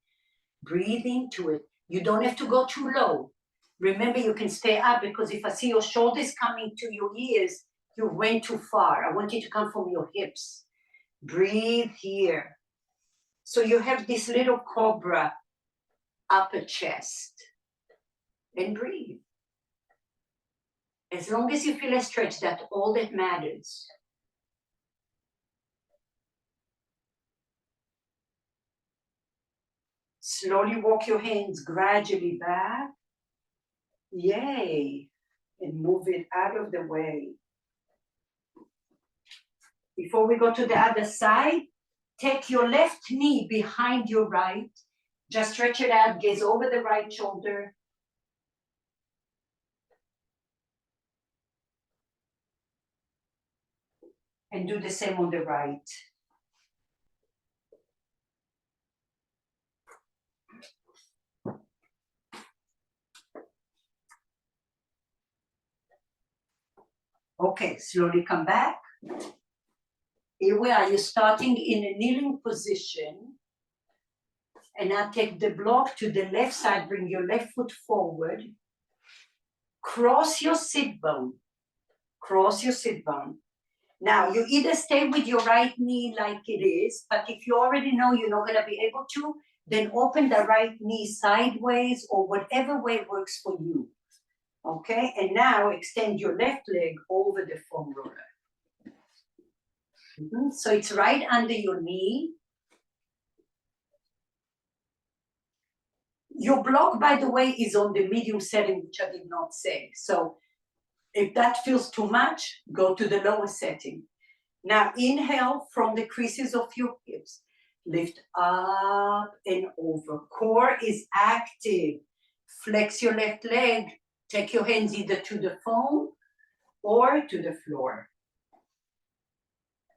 Breathe into it. You don't have to go too low. Remember, you can stay up because if I see your shoulders coming to your ears, you went too far. I want you to come from your hips. Breathe here. So you have this little cobra upper chest. And breathe. As long as you feel a stretch, that's all that matters. Slowly walk your hands gradually back. Yay. And move it out of the way. Before we go to the other side, take your left knee behind your right. Just stretch it out, gaze over the right shoulder. And do the same on the right. Okay, slowly come back. Here we are, you're starting in a kneeling position. And now take the block to the left side, bring your left foot forward. Cross your sit bone. Cross your sit bone. Now, you either stay with your right knee like it is, but if you already know you're not going to be able to, then open the right knee sideways or whatever way works for you. Okay, and now extend your left leg over the foam roller. So it's right under your knee. Your block, by the way, is on the medium setting, which I did not say. So if that feels too much, go to the lower setting. Now inhale from the creases of your hips. Lift up and over. Core is active. Flex your left leg. Take your hands either to the foam or to the floor.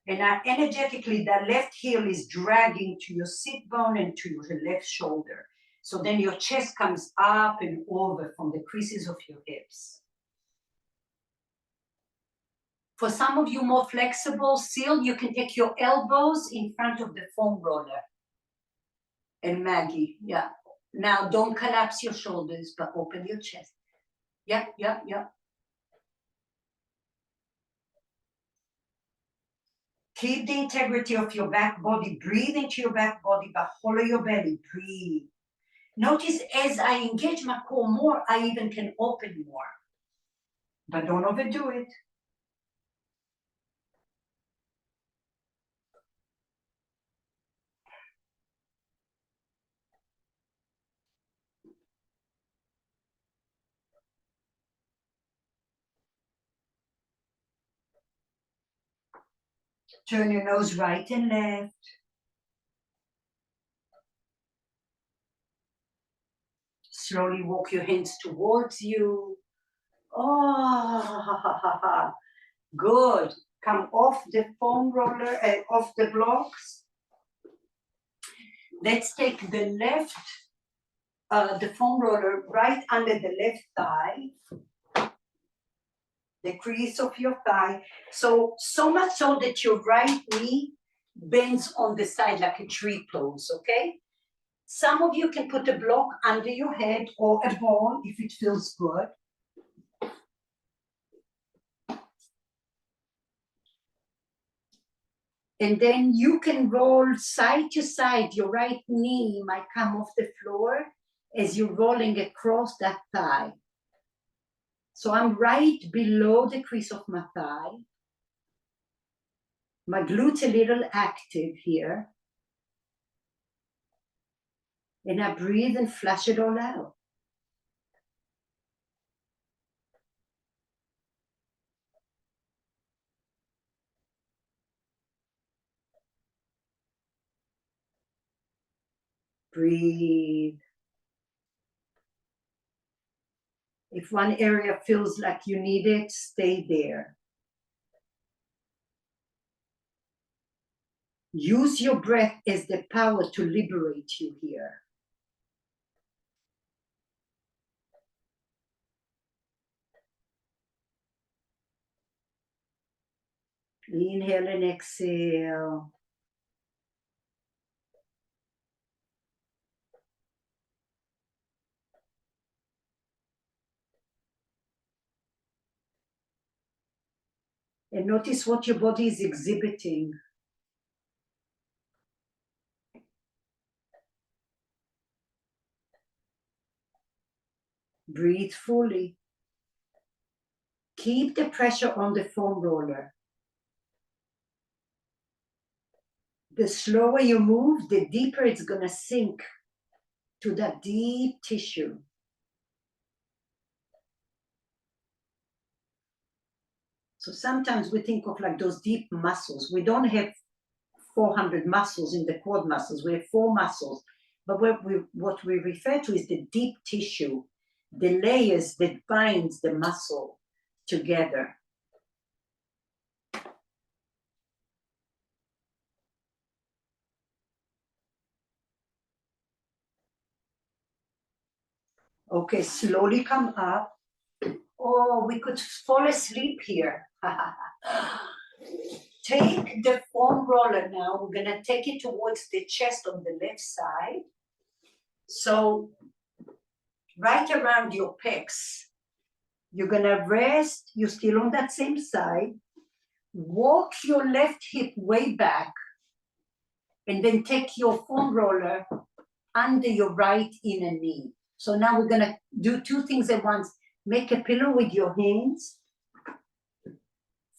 And now energetically, that left heel is dragging to your sit bone and to your left shoulder. So then your chest comes up and over from the creases of your hips. For some of you more flexible, still, you can take your elbows in front of the foam roller. And Maggie, yeah. Now don't collapse your shoulders, but open your chest. Yeah, yeah, yeah. Keep the integrity of your back body. Breathe into your back body, but hollow your belly. Breathe. Notice as I engage my core more, I even can open more. But don't overdo it. Turn your nose right and left. Slowly walk your hands towards you. Oh, good. Come off the foam roller, off the blocks. Let's take the left, the foam roller right under the left thigh, the crease of your thigh. So much so that your right knee bends on the side like a tree pose, okay? Some of you can put a block under your head or a ball if it feels good. And then you can roll side to side. Your right knee might come off the floor as you're rolling across that thigh. So I'm right below the crease of my thigh. My glutes a little active here. And I breathe and flush it all out. Breathe. If one area feels like you need it, stay there. Use your breath as the power to liberate you here. Inhale and exhale. And notice what your body is exhibiting. Breathe fully. Keep the pressure on the foam roller. The slower you move, the deeper it's going to sink to that deep tissue. So sometimes we think of like those deep muscles. We don't have 400 muscles in the quad muscles. We have 4 muscles. But what we refer to is the deep tissue, the layers that binds the muscle together. Okay, slowly come up. Oh, we could fall asleep here. Take the foam roller now. We're going to take it towards the chest on the left side. So right around your pecs. You're going to rest. You're still on that same side. Walk your left hip way back. And then take your foam roller under your right inner knee. So now we're going to do 2 things at once. Make a pillow with your hands.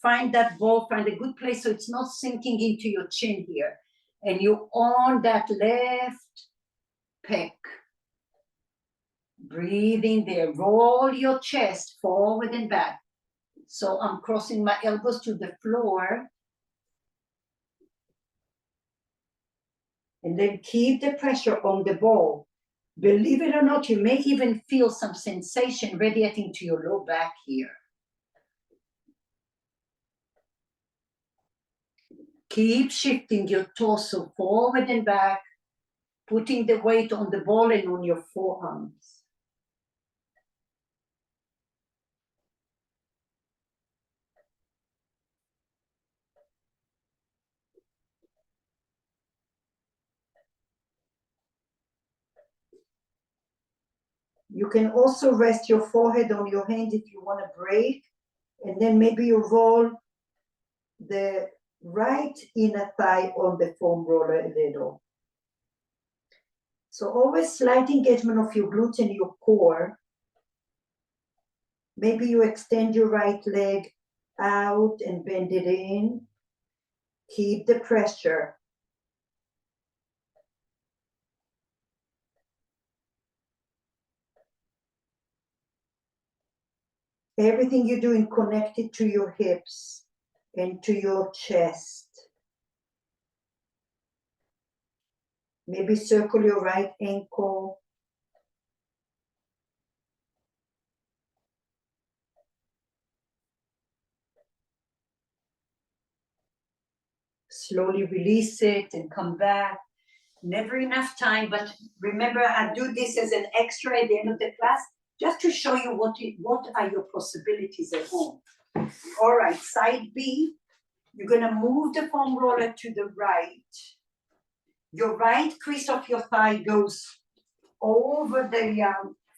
Find that ball, find a good place so it's not sinking into your chin here. And you on that left pec. Breathe in there. Roll your chest forward and back. So I'm crossing my elbows to the floor. And then keep the pressure on the ball. Believe it or not, you may even feel some sensation radiating to your low back here. Keep shifting your torso forward and back, putting the weight on the ball and on your forearms. You can also rest your forehead on your hand if you want to break, and then maybe you roll the right inner thigh on the foam roller a little. So always slight engagement of your glutes and your core. Maybe you extend your right leg out and bend it in. Keep the pressure. Everything you're doing connected to your hips and to your chest. Maybe circle your right ankle. Slowly release it and come back. Never enough time, but remember, I do this as an extra at the end of the class, just to show you what are your possibilities at home. All right, side B, you're gonna move the foam roller to the right. Your right crease of your thigh goes over the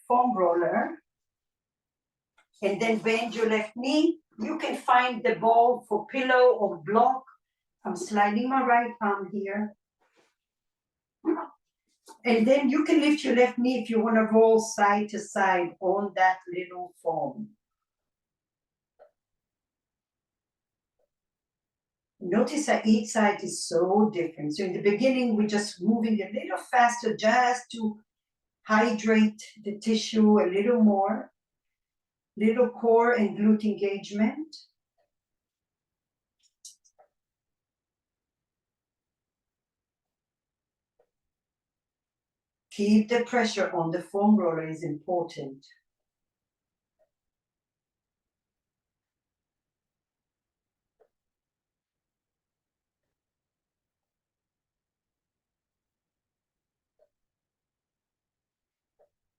foam roller, and then bend your left knee. You can find the ball for pillow or block. I'm sliding my right arm here. And then you can lift your left knee if you want to roll side to side on that little foam. Notice that each side is so different. So in the beginning, we're just moving a little faster just to hydrate the tissue a little more. Little core and glute engagement. Keep the pressure on the foam roller is important.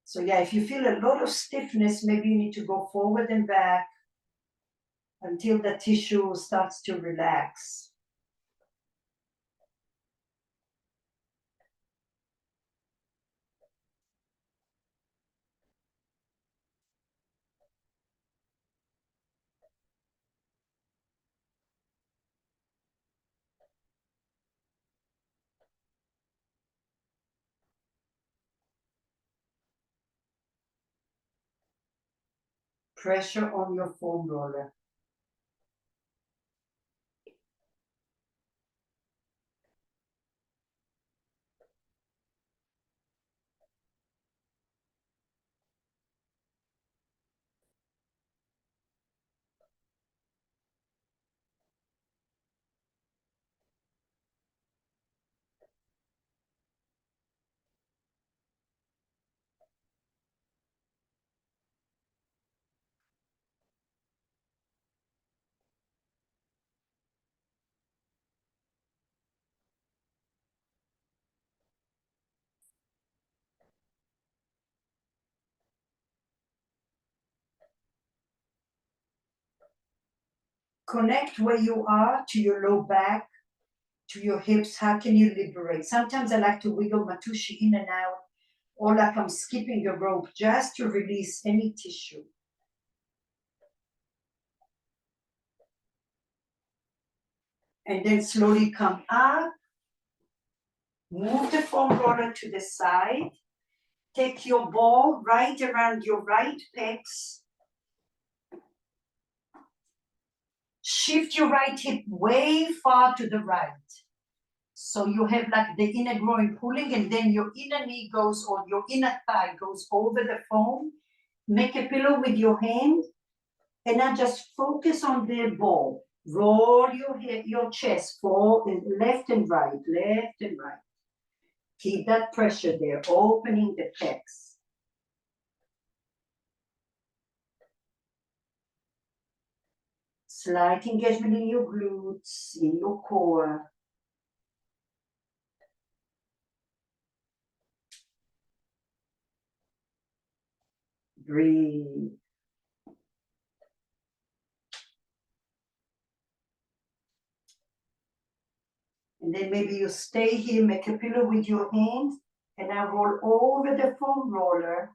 So yeah, if you feel a lot of stiffness, maybe you need to go forward and back until the tissue starts to relax. Pressure on your foam roller. Connect where you are to your low back, to your hips. How can you liberate? Sometimes I like to wiggle my tushy in and out, or like I'm skipping a rope just to release any tissue. And then slowly come up, move the foam roller to the side, take your ball right around your right pecs, shift your right hip way far to the right. So you have like the inner groin pulling, and then your inner knee goes, or your inner thigh goes over the foam. Make a pillow with your hand, and now just focus on the ball. Roll your head, your chest forward, left and right, left and right. Keep that pressure there, opening the pecs. Slight engagement in your glutes, in your core. Breathe. And then maybe you stay here, make a pillow with your hand, and now roll over the foam roller.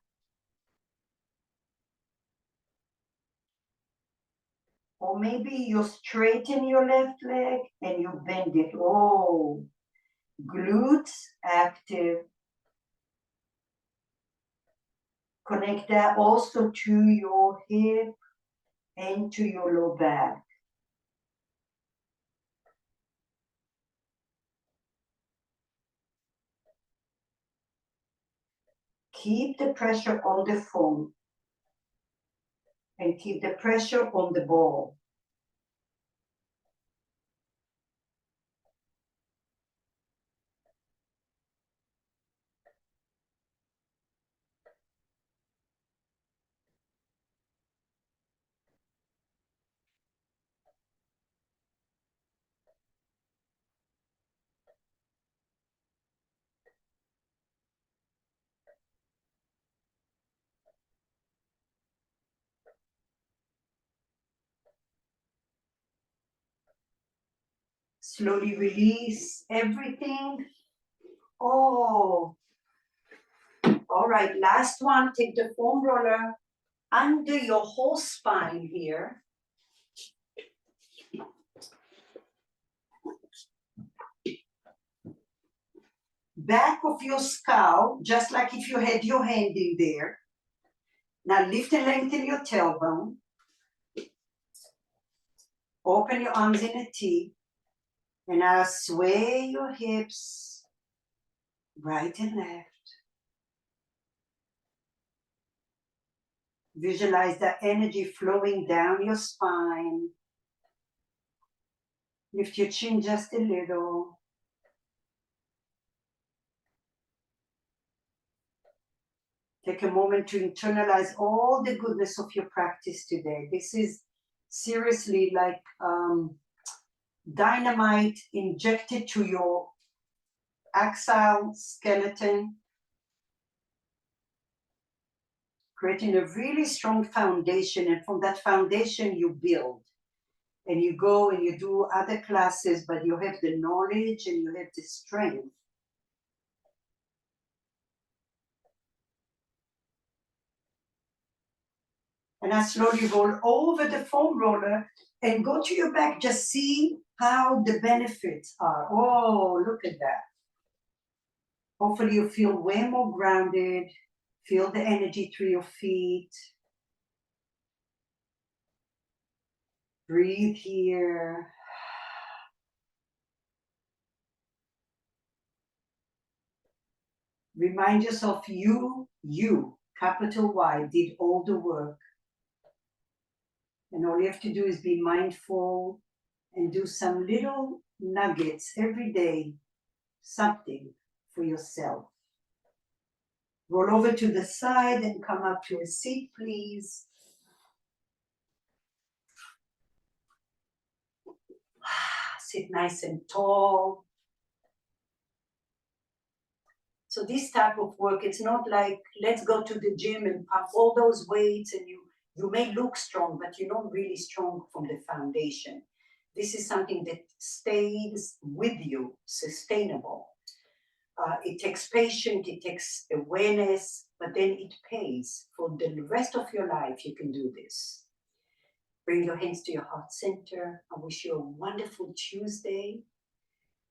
Or maybe you straighten your left leg and you bend it. Oh, glutes active. Connect that also to your hip and to your low back. Keep the pressure on the foam and keep the pressure on the ball. Slowly release everything. Oh, all right, last one. Take the foam roller under your whole spine here. Back of your skull, just like if you had your hand in there. Now lift and lengthen your tailbone. Open your arms in a T. And now sway your hips right and left. Visualize that energy flowing down your spine. Lift your chin just a little. Take a moment to internalize all the goodness of your practice today. This is seriously like dynamite injected to your axial skeleton, creating a really strong foundation. And from that foundation, you build. And you go and you do other classes, but you have the knowledge and you have the strength. And I slowly roll over the foam roller and go to your back. Just see how the benefits are. Oh, look at that. Hopefully you feel way more grounded. Feel the energy through your feet. Breathe here. Remind yourself you, capital Y, did all the work. And all you have to do is be mindful and do some little nuggets every day, something for yourself. Roll over to the side and come up to a seat, please. Sit nice and tall. So this type of work, it's not like, let's go to the gym and pump all those weights and you may look strong, but you're not really strong from the foundation. This is something that stays with you, sustainable. It takes patience, it takes awareness, but then it pays. For the rest of your life, you can do this. Bring your hands to your heart center. I wish you a wonderful Tuesday.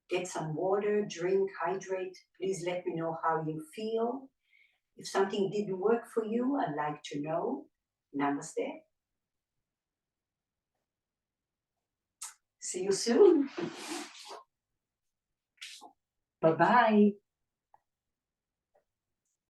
Get some water, drink, hydrate. Please let me know how you feel. If something didn't work for you, I'd like to know. Namaste. See you soon. Bye-bye.